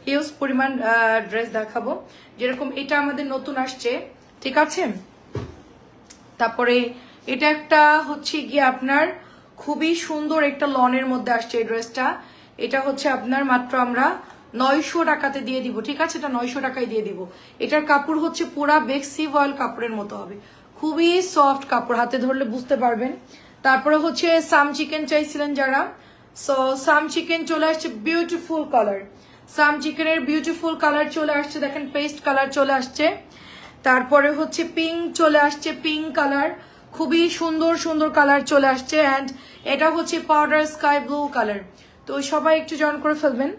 Huge পরিমাণ dress দেখাবো। যেরকম এটা আমাদের নতুন আসছে, ঠিক আছে। তারপরে এটা একটা হচ্ছে গিয়ে আপনার খুবই সুন্দর একটা লনের মধ্যে আসছে এই ড্রেসটা। এটা হচ্ছে আপনার মাত্র আমরা 900 টাকাতে দিয়ে দিব, ঠিক আছে। এটা 900 টাকায় দিয়ে দিব। এটার কাপড় হচ্ছে পুরা বেক্সি ভয়েল কাপড়ের মতো হবে, খুবই সফট কাপড়, হাতে ধরলে বুঝতে পারবেন। তারপরে হচ্ছে সাম চিকেন চাইছিলেন যারা, সো সাম চিকেন চলে আসছে বিউটিফুল কালার। সাম চিকেনের বিউটিফুল কালার চলে আসছে, দেখেন পেস্ট কালার চলে আসছে। তারপরে হচ্ছে পিঙ্ক চলে আসছে, পিঙ্ক কালার, খুবই সুন্দর সুন্দর কালার চলে আসছে। অ্যান্ড এটা হচ্ছে পাউডার স্কাই ব্লু কালার। তো সবাই একটু জয়েন করে ফেলবেন।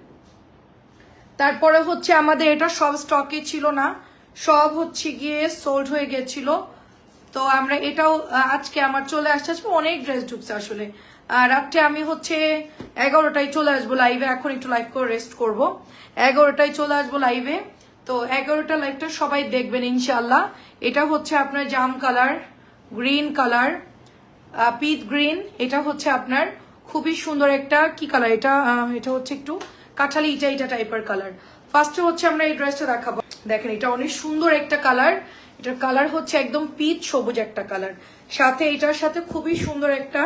তারপরে হচ্ছে আমাদের এটা সব স্টকে ছিল না, সব হচ্ছে গিয়ে সোল্ড হয়ে গেছিল। তো আমরা এটাও আজকে আমার চলে আসছে, আজকে অনেক ড্রেস ঢুকছে আসলে। রাত্রে আমি হচ্ছে 11টায় চলে আসবো লাইভে, এখন একটু লাইভ করে রেস্ট করব। 11টায় চলে আসবো লাইভে, তো 11টা লাইভটা সবাই দেখবেন ইনশাল্লাহ। এটা হচ্ছে আপনার জাম colour, green colour, peach green. এটা হচ্ছে আপনার খুবই সুন্দর একটা কি কালার, এটা এটা হচ্ছে একটু কাঁঠালি ইটা টাইপের কালার। ফার্স্টে হচ্ছে আমরা এই ড্রেসটা দেখাবো। দেখেন এটা অনেক সুন্দর একটা কালার, এটার কালার হচ্ছে একদম পিচ সবুজ একটা কালার। সাথে এটার সাথে খুবই সুন্দর একটা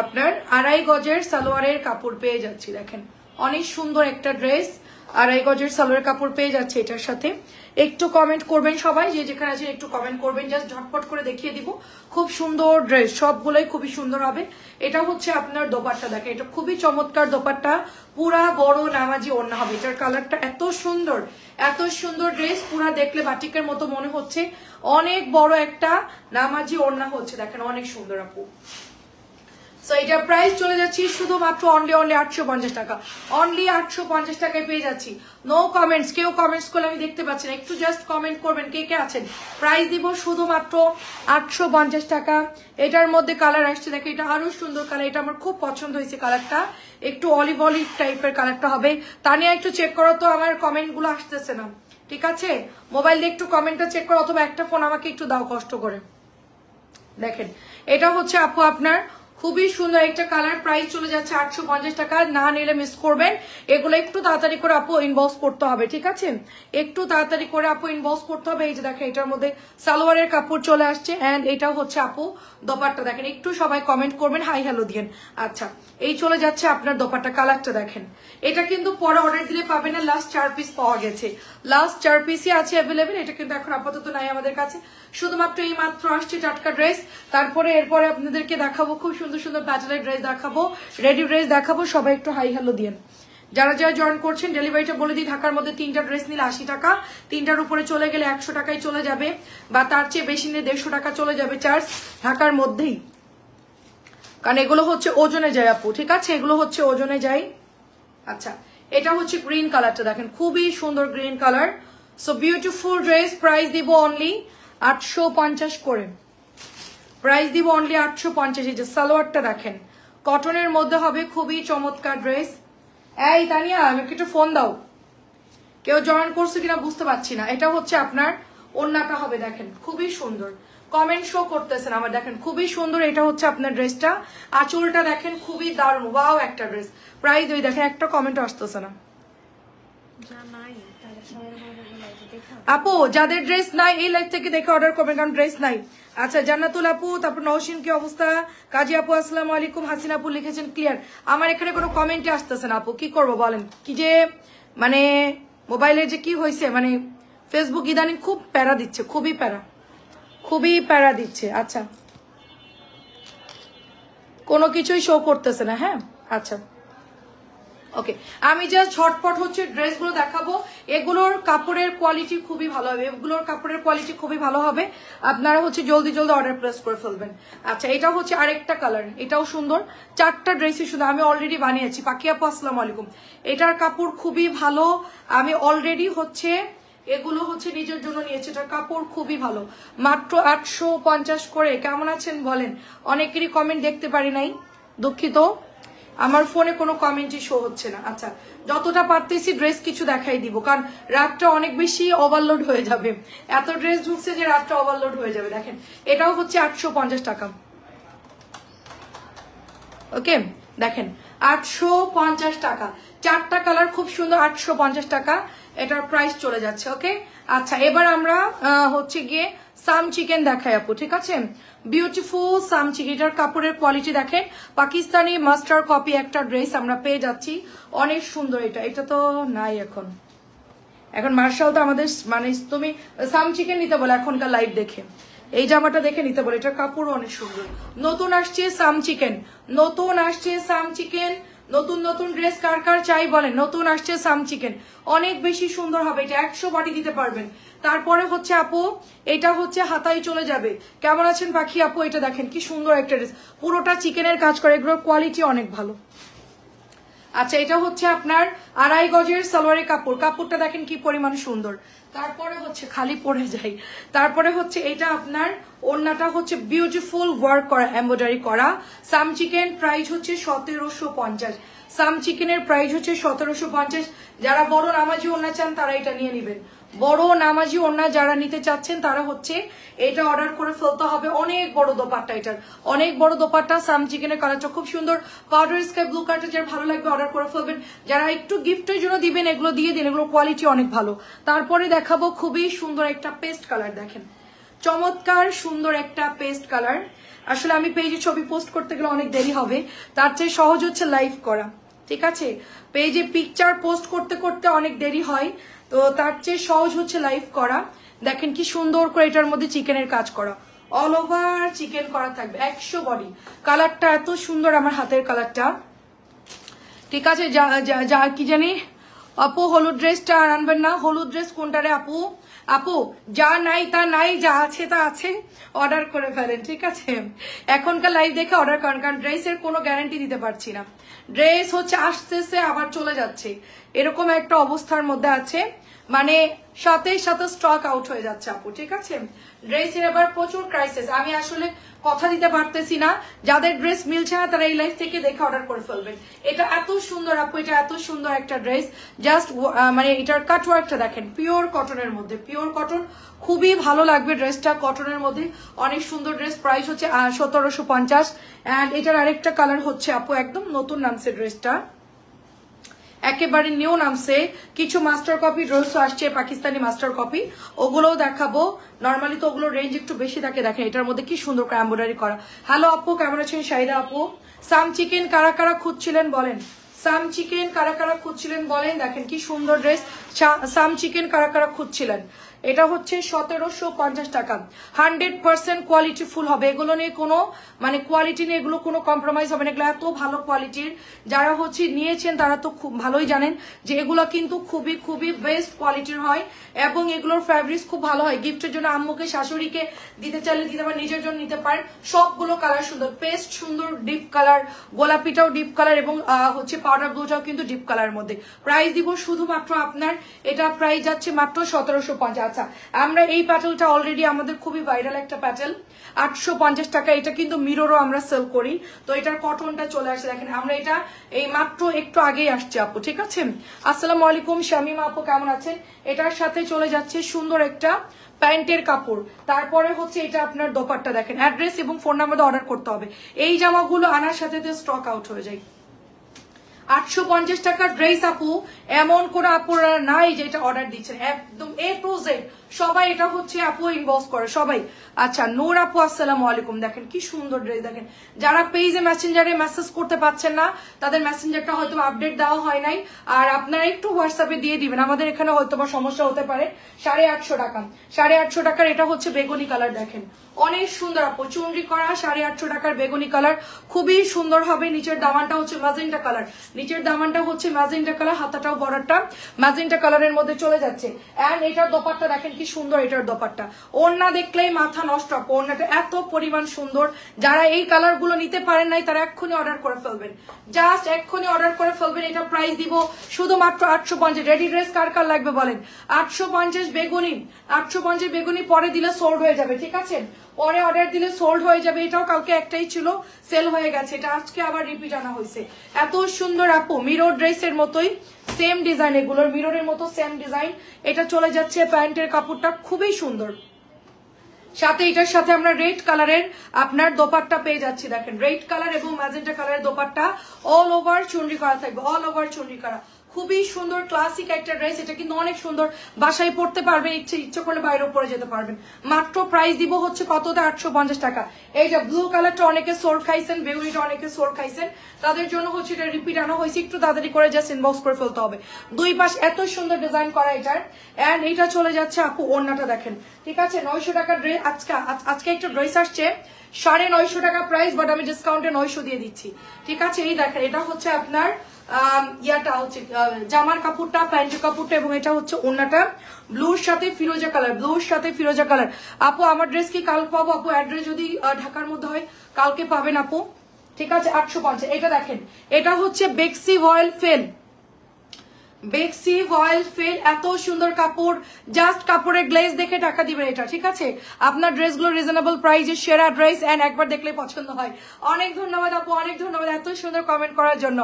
আপনার 2.5 গজের সালোয়ারের কাপড় পেয়ে যাচ্ছি। দেখেন অনেক সুন্দর একটা ড্রেস, 2.5 গজের সালোয়ার কাপড় পেয়ে যাচ্ছে এটার সাথে। একটু কমেন্ট করবেন সবাই, যে যেখানে আছেন একটু কমেন্ট করবেন, জাস্ট ঝটপট করে দেখিয়ে দিব। খুব সুন্দর ড্রেস, সবগুলোই খুবই সুন্দর হবে। এটা হচ্ছে আপনার দোপাট্টা, দেখেন এটা খুবই চমৎকার দোপাট্টা, পুরা বড় নামাজি ওড়না হবে। এটার কালারটা এত সুন্দর, এত সুন্দর ড্রেস, পুরা দেখলে বাটিকের মতো মনে হচ্ছে, অনেক বড় একটা নামাজি ওড়না হচ্ছে। দেখেন অনেক সুন্দর আপু। সো এটার প্রাইস চলে যাচ্ছি শুধুমাত্র অনলি 850 টাকা, অনলি 850 টাকায় পেয়ে যাচ্ছি। নো কমেন্টস, কেউ কমেন্টস করলে আমি দেখতে পাচ্ছি না, একটু জাস্ট কমেন্ট করবেন কে কে আছেন। প্রাইস দিব শুধুমাত্র 850 টাকা। এটার মধ্যে কালার আসছে, দেখে এটা আরো সুন্দর কালার, এটা আমার খুব পছন্দ হয়েছে কালারটা, একটু অলিভ অলিভ টাইপের কালারটা হবে। তানিয়া একটু চেক করো তো, আমার কমেন্ট গুলো আসতেছে না, ঠিক আছে। মোবাইল দিয়ে একটু কমেন্টটা চেক করো, অথবা একটা ফোন আমাকে একটু দাও কষ্ট করে। দেখেন এটা হচ্ছে আপু আপনার খুবই সুন্দর একটা কালার, প্রাইস চলে যাচ্ছে 850 টাকা। না নিলে মিস করবেন। এগুলো একটু তাড়াতাড়ি করে আপু ইনবক্স করতে হবে, ঠিক আছে, একটু তাড়াতাড়ি করে আপু ইনবক্স করতে হবে। এই যে দেখেন এটার মধ্যে সালোয়ারের কাপড় চলে আসছে, এন্ড এটাও হচ্ছে আপু দোপাট্টা। দেখেন একটু সবাই কমেন্ট করবেন, হাই হ্যালো দিয়েন। আচ্ছা এই চলে যাচ্ছে আপনার দোপাট্টা, কালারটা দেখেন। এটা কিন্তু পরে অর্ডার দিলে পাবে না, লাস্ট 4 পিস পাওয়া গেছে, লাস্ট 4 পিসই আছে অ্যাভেলেবেল। এটা কিন্তু এখন আপাতত নাই আমাদের কাছে, শুধুমাত্র এই মাত্র আসছে টাটকা ড্রেস। তারপরে এরপরে আপনাদেরকে দেখাবো খুব সুন্দর সুন্দর প্যাটার্নের ড্রেস দেখাবো, রেডি ড্রেস দেখাবো। সবাই একটু হাই হ্যালো দিয়েন। যারা যারা জয়েন করছেন ডেলিভারিটা বলে দিই, ঢাকার মধ্যে 3টা ড্রেস নিলে 80 টাকা, 3টার উপরে চলে গেলে 100 টাকায় চলে যাবে, বা তার চেয়ে বেশি নিলে 150 টাকা চলে যাবে চার্জ, ঢাকার মধ্যেই। কারণ এগুলো হচ্ছে ওজনে যায় আপু, ঠিক আছে, এগুলো হচ্ছে ওজনে যায়। আচ্ছা এটা হচ্ছে গ্রিন কালারটা, দেখেন খুবই সুন্দর green colour. So beautiful dress, price দিব অনলি 850 করে, প্রাইস দিব অনলি 850। এই যে সালোয়ারটা দেখেন কটনের মধ্যে হবে, খুবই চমৎকার ড্রেস। এই তানিয়া আমাকে একটু ফোন দাও, কেউ জয়েন করছে কিনা বুঝতে পারছি না। এটা হচ্ছে আপনার ওড়নাটা হবে, দেখেন খুবই সুন্দর, কমেন্ট শো করতেছেন আমার, দেখেন খুবই সুন্দর। এটা হচ্ছে আপনার ড্রেসটা, আঁচলটা দেখেন খুবই দারুণ, ওয়াও একটা ড্রেস। প্রাইস ওই দেখেন একটা কমেন্ট আসতেছে না আপু, যাদের ড্রেস নাই এই লাইভ থেকে দেখে অর্ডার করবেন, কারণ ড্রেস নাই। আচ্ছা জান্নাতুল আপু, তারপর নওশিন কি অবস্থা, কাজী আপু আসসালামু আলাইকুম, হাসিনা আপু লিখেছেন ক্লিয়ার। আমার এখানে কোনো কমেন্টই আসতেছে না আপু, কি করবো বলেন। কি যে মানে মোবাইলের যে কি হয়েছে, মানে ফেসবুক ইদানিং খুব প্যারা দিচ্ছে, খুবই প্যারা, খুবই প্যারা দিচ্ছে। আচ্ছা কোনো কিছুই শো করতেছে না, হ্যাঁ আচ্ছা ওকে। আমি জাস্ট ঝটপট হচ্ছে ড্রেসগুলো দেখাবো। এগুলোর কাপড়ের কোয়ালিটি খুবই ভালো হবে, এগুলোর কাপড়ের কোয়ালিটি খুবই ভালো হবে, আপনারা হচ্ছে জলদি জলদি অর্ডার প্লেস করে ফেলবেন। আচ্ছা এটা হচ্ছে আরেকটা কালার, এটাও সুন্দর, 4টা ড্রেসই সুন্দর, আমি অলরেডি বানিয়েছি। পাকি আপু আসসালামু আলাইকুম, এটার কাপড় খুবই ভালো, আমি অলরেডি হচ্ছে এগুলো হচ্ছে নিজের জন্য নিয়েছি, এটার কাপড় খুবই ভালো, মাত্র 850 করে। কেমন আছেন বলেন, অনেকেরই কমেন্ট দেখতে পারি নাই, দুঃখিত, আমার ফোনে কোনো কমেন্টই শো হচ্ছে না। আচ্ছা যতটা পারতেছি ড্রেস কিছু দেখাই দিব, কারণ রাতটা অনেক বেশি ওভারলোড হয়ে যাবে, এত ড্রেস ঢুকছে যে রাতটা ওভারলোড হয়ে যাবে। দেখেন এটাও হচ্ছে 850 টাকা, ওকে। দেখেন 850 টাকা, 4টা কালার খুব সুন্দর, 850 টাকা এটার প্রাইস চলে যাচ্ছে। ওকে, আচ্ছা এবার আমরা হচ্ছে গিয়ে সাম চিকেন দেখাই আপু, ঠিক আছে? বিউটিফুল সাম চিকেন, এটার কাপড়ের কোয়ালিটি দেখেন, পাকিস্তানি মাস্টার কপি একটা ড্রেস আমরা পেয়ে যাচ্ছি, অনেক সুন্দর। এটা তো নাই এখন মার্শাল তো আমাদের, মানে তুমি সাম চিকেন নিতে বলে এখনকার লাইভ দেখে, এই জামাটা দেখে নিতে বলে, এটার কাপড় অনেক সুন্দর। নতুন আসছে সাম চিকেন, নতুন আসছে সাম চিকেন, নতুন নতুন ড্রেস কার কার চাই বলেন, নতুন আসছে সাম চিকেন, অনেক বেশি সুন্দর হবে, এটা 100 বডি দিতে পারবেন। তারপরে হচ্ছে আপু এটা হচ্ছে হাতায় চলে যাবে। কেমন আছেন পাখি আপু? এটা দেখেন কি সুন্দর একটা ড্রেস, পুরোটা চিকেনের কাজ করে, এগুলোর কোয়ালিটি অনেক ভালো। আচ্ছা এটা হচ্ছে আপনার 2.5 গজের সালোয়ারের কাপড়, কাপড়টা দেখেন কি পরিমাণ সুন্দর। তারপরে হচ্ছে খালি পরে যাই, তারপরে হচ্ছে এটা আপনার ওড়নাটা হচ্ছে বিউটিফুল ওয়ার্ক করা, এমব্রয়ডারি করা। সাম চিকেন প্রাইস হচ্ছে 1750, সাম চিকেনের প্রাইস হচ্ছে 1750। যারা বড় নামাজি ওড়না চান তারা এটা নিয়ে নেবেন, বড় নামাজি ওড়না যারা নিতে চাচ্ছেন তারা হচ্ছে এটা অর্ডার করে ফেলতে হবে। অনেক বড় দোপাট্টা, এটার অনেক বড় দোপাট্টা, সাম চিকেনের কালারটা খুব সুন্দর, পাউডার স্কাই ব্লু কালারটা যার ভালো লাগবে অর্ডার করে ফেলবেন। যারা একটু গিফটের জন্য দিবেন এগুলো দিয়ে দিন, এগুলো কোয়ালিটি অনেক ভালো। তারপরে দেখাবো খুবই সুন্দর একটা পেস্ট কালার, দেখেন চমৎকার সুন্দর একটা পেস্ট কালার। আসলে আমি পেজে ছবি পোস্ট করতে গেলে অনেক দেরি হবে, তার চেয়ে সহজ হচ্ছে লাইভ করা, ঠিক আছে? পেজে পিকচার পোস্ট করতে করতে অনেক দেরি হয়, তো তার চেয়ে সহজ হচ্ছে লাইভ করা। দেখেন কি সুন্দর করে এটার মধ্যে চিকেনের কাজ করা, অল ওভার চিকেন করা থাকবে, 100 বডি। কালারটা এত সুন্দর, আমার হাতের কালারটা, ঠিক আছে? যা কি জানি আপু হলুদ ড্রেসটা আনবেন না, হলুদ ড্রেস কোনটা রে আপু? আপু যা নাই তা নাই, যা আছে তা আছে, অর্ডার করে ফেলেন, ঠিক আছে? এখনকার লাইভ দেখে অর্ডার করেন, কারণ ড্রেসের কোনো গ্যারান্টি দিতে পারছি না, ড্রেস হচ্ছে আসতেছে আবার চলে যাচ্ছে, এরকম একটা অবস্থার মধ্যে আছে, মানে সাথে সাথে স্টক আউট হয়ে যাচ্ছে আপু, ঠিক আছে? ড্রেসের এবার প্রচুর ক্রাইসিস, আমি আসলে কথা দিতে পারতেছি না, যাদের ড্রেস মিলছে না তারা এই লাইভ থেকে দেখে অর্ডার করে ফেলবেন। এটা এত সুন্দর আপু, এটা এত সুন্দর একটা ড্রেস, জাস্ট মানে এটার কাটওয়ার্কটা দেখেন, পিওর কটনের মধ্যে, পিওর কটন, খুবই ভালো লাগবে ড্রেসটা, কটনের মধ্যে অনেক সুন্দর ড্রেস। প্রাইস হচ্ছে 1750। অ্যান্ড এটার আরেকটা কালার হচ্ছে আপু একদম নতুন নামছে ড্রেসটা, একেবারে নিউ নামছে, কিছু মাস্টার কপি ড্রেসও আসছে, পাকিস্তানি মাস্টার কপি, ওগুলোও দেখাবো। নর্মালি তো ওগুলো রেঞ্জ একটু বেশি থাকে, দেখেন এটার মধ্যে কি সুন্দর করে এমব্রয়ডারি করা। হ্যালো আপু, কেমন আছেন? শাহিদা আপু, সাম চিকেন কারা কারা খুঁজছিলেন বলেন, সাম চিকেন কারা কারা খুঁজছিলেন বলেন, দেখেন কি সুন্দর ড্রেস, সাম চিকেন কারা কারা খুঁজছিলেন। এটা হচ্ছে 1750 টাকা, 100% কোয়ালিটি ফুল হবে, এগুলো নিয়ে কোনো মানে কোয়ালিটি নিয়ে এগুলো কোনো কম্প্রোমাইজ হবে না, এগুলো এত ভালো কোয়ালিটির, যারা হচ্ছে নিয়েছেন তারা তো খুব ভালোই জানেন যে এগুলো কিন্তু খুবই খুবই বেস্ট কোয়ালিটির হয়, এবং এগুলোর ফ্যাব্রিক্স খুব ভালো হয়। গিফটের জন্য আম্মুকে শাশুড়িকে দিতে চাইলে দিতে পারেন, নিজের জন্য নিতে পারেন, সবগুলো কালার সুন্দর, পেস্ট সুন্দর, ডিপ কালার, গোলাপিটাও ডিপ কালার, এবং হচ্ছে পাউডার ব্লুটাও কিন্তু ডিপ কালারের মধ্যে। প্রাইস দিব শুধুমাত্র আপনার, এটা প্রাইস যাচ্ছে মাত্র 1750। আচ্ছা আমরা এই প্যাটেলটা অলরেডি আমাদের খুবই ভাইরাল একটা প্যাটেল, 850 টাকা, এটা কিন্তু মিররও আমরা সেল করি, তো এটার কটনটা চলে আসছে, দেখেন আমরা এটা এই মাত্র একটু আগেই আসছে আপু, ঠিক আছে? আসসালামু আলাইকুম শামিমা আপু, কেমন আছেন? এটার সাথে চলে যাচ্ছে সুন্দর একটা প্যান্টের কাপড়, তারপরে হচ্ছে এটা আপনার দোপাট্টা, দেখেন অ্যাড্রেস এবং ফোন নাম্বার অর্ডার করতে হবে, এই জামাগুলো আনার সাথে স্টক আউট হয়ে যায়। 850 টাকার ড্রেস আপু, এমন কোনো আপুরা নাই যে এটা অর্ডার দিচ্ছেন, একদম A to Z সবাই এটা হচ্ছে আপু ইনবক্স করে সবাই। আচ্ছা নূর আপু আসসালামু আলাইকুম, দেখেন কি সুন্দর ড্রেস, দেখেন যারা পেজে মেসেঞ্জারে মেসেজ করতে পারছেন না তাদের মেসেঞ্জারটা হয়তো আপডেট দেওয়া হয় নাই, আর আপনারা একটু হোয়াটসঅ্যাপে দিয়ে দিবেন, আমাদের এখানে হয়তো বা সমস্যা হতে পারে। 850 টাকা, 850 টাকার এটা হচ্ছে বেগুনি কালার, দেখেন অনেক সুন্দর আপু, চুনরি করা 850 টাকার বেগুনি কালার, খুবই সুন্দর হবে। নিচের দামানটা হচ্ছে ম্যাজেন্টা কালার, নিচের দামানটা হচ্ছে ম্যাজেন্টা কালার, হাতাটাও বর্ডারটা ম্যাজেন্টা কালারের মধ্যে চলে যাচ্ছে। এন্ড এটার দোপাট্টা দেখেন কি সুন্দর, এটার দোপাট্টা ওড়না দেখলেই মাথা নষ্ট, ওড়নাটা এত পরিমাণ সুন্দর। যারা এই কালার গুলো নিতে পারেন নাই তারা এক্ষুনি অর্ডার করে ফেলবেন, জাস্ট এক্ষুনি অর্ডার করে ফেলবেন। এটা প্রাইস দিব শুধুমাত্র 850। রেডি ড্রেস কার কার লাগবে বলেন? 850 বেগুনি, 850 বেগুনি পরে দিলে সোল্ড হয়ে যাবে, ঠিক আছে? পরে অর্ডার দিলে সোল্ড হয়ে যাবে। এটাও কালকে একটাই ছিল, সেল হয়ে গেছে, এটা আজকে আবার রিপিট আনা হয়েছে। এত সুন্দর আপু, মিরর ড্রেসের মতোই সেম ডিজাইন, এগুলোর মিররের মতো সেম ডিজাইন। এটা চলে যাচ্ছে প্যান্টের কাপড়টা খুবই সুন্দর, সাথে এটার সাথে আমরা রেড কালারের আপনার দোপাট্টা পেয়ে যাচ্ছি। দেখেন রেড কালার এবং ম্যাজেন্টা কালারের দোপাট্টা অল ওভার চুনরি করা থাকবে, অল ওভার চুনরি করা। খুবই সুন্দর ক্লাসিক একটা ড্রেস, এটা কিন্তু অনেক সুন্দর, বাসায় পড়তে পারবেন, ইচ্ছে করলে বাইরেও পরে যেতে পারবেন। মাত্র প্রাইস দিব হচ্ছে কতটা, 850 টাকা। এই যে ব্লু কালারটা অনেকে সোর খাইছেন, বেগুনিটা অনেকে সোর খাইছেন, তাদের জন্য হচ্ছে এটা রিপিট আনা হয়েছে, একটু তাড়াতাড়ি করে জাস্ট ইনবক্স করে ফেলতে হবে। দুই পাশ এত সুন্দর ডিজাইন করা এটার। এন্ড এটা চলে যাচ্ছে আপু ওড়নাটা দেখেন, ঠিক আছে 900 টাকা ড্রেস। আজকে একটা ড্রেস আসছে 950 টাকা প্রাইস, বাট আমি ডিসকাউন্টে 900 দিয়ে দিচ্ছি, ঠিক আছে। এই দেখেন এটা হচ্ছে আপনার ইয়াটা হচ্ছে জামার কাপড়টা, প্যান্টের কাপড়টা, এবং এটা হচ্ছে ওড়নাটা ব্লুর সাথে ফিরোজা কালার, ব্লুর সাথে ফিরোজা কালার। আপু আমার ড্রেস কি কাল পাবো? আপু অ্যাড্রেস যদি ঢাকার মধ্যে হয় কালকে পাবেন আপু, ঠিক আছে 850। এটা দেখেন এটা হচ্ছে বেক্সি ভয়েল ফেল, বেক্সি ভয়েল ফেল, এত সুন্দর কাপড়, জাস্ট কাপড়ের গ্লেজ দেখে টাকা দিবেন এটা, ঠিক আছে। আপনার ড্রেসগুলো রিজনেবল প্রাইসে সেরা ড্রেস, এন্ড একবার দেখলে পছন্দ হয়। অনেক ধন্যবাদ আপু, অনেক ধন্যবাদ এত সুন্দর কমেন্ট করার জন্য।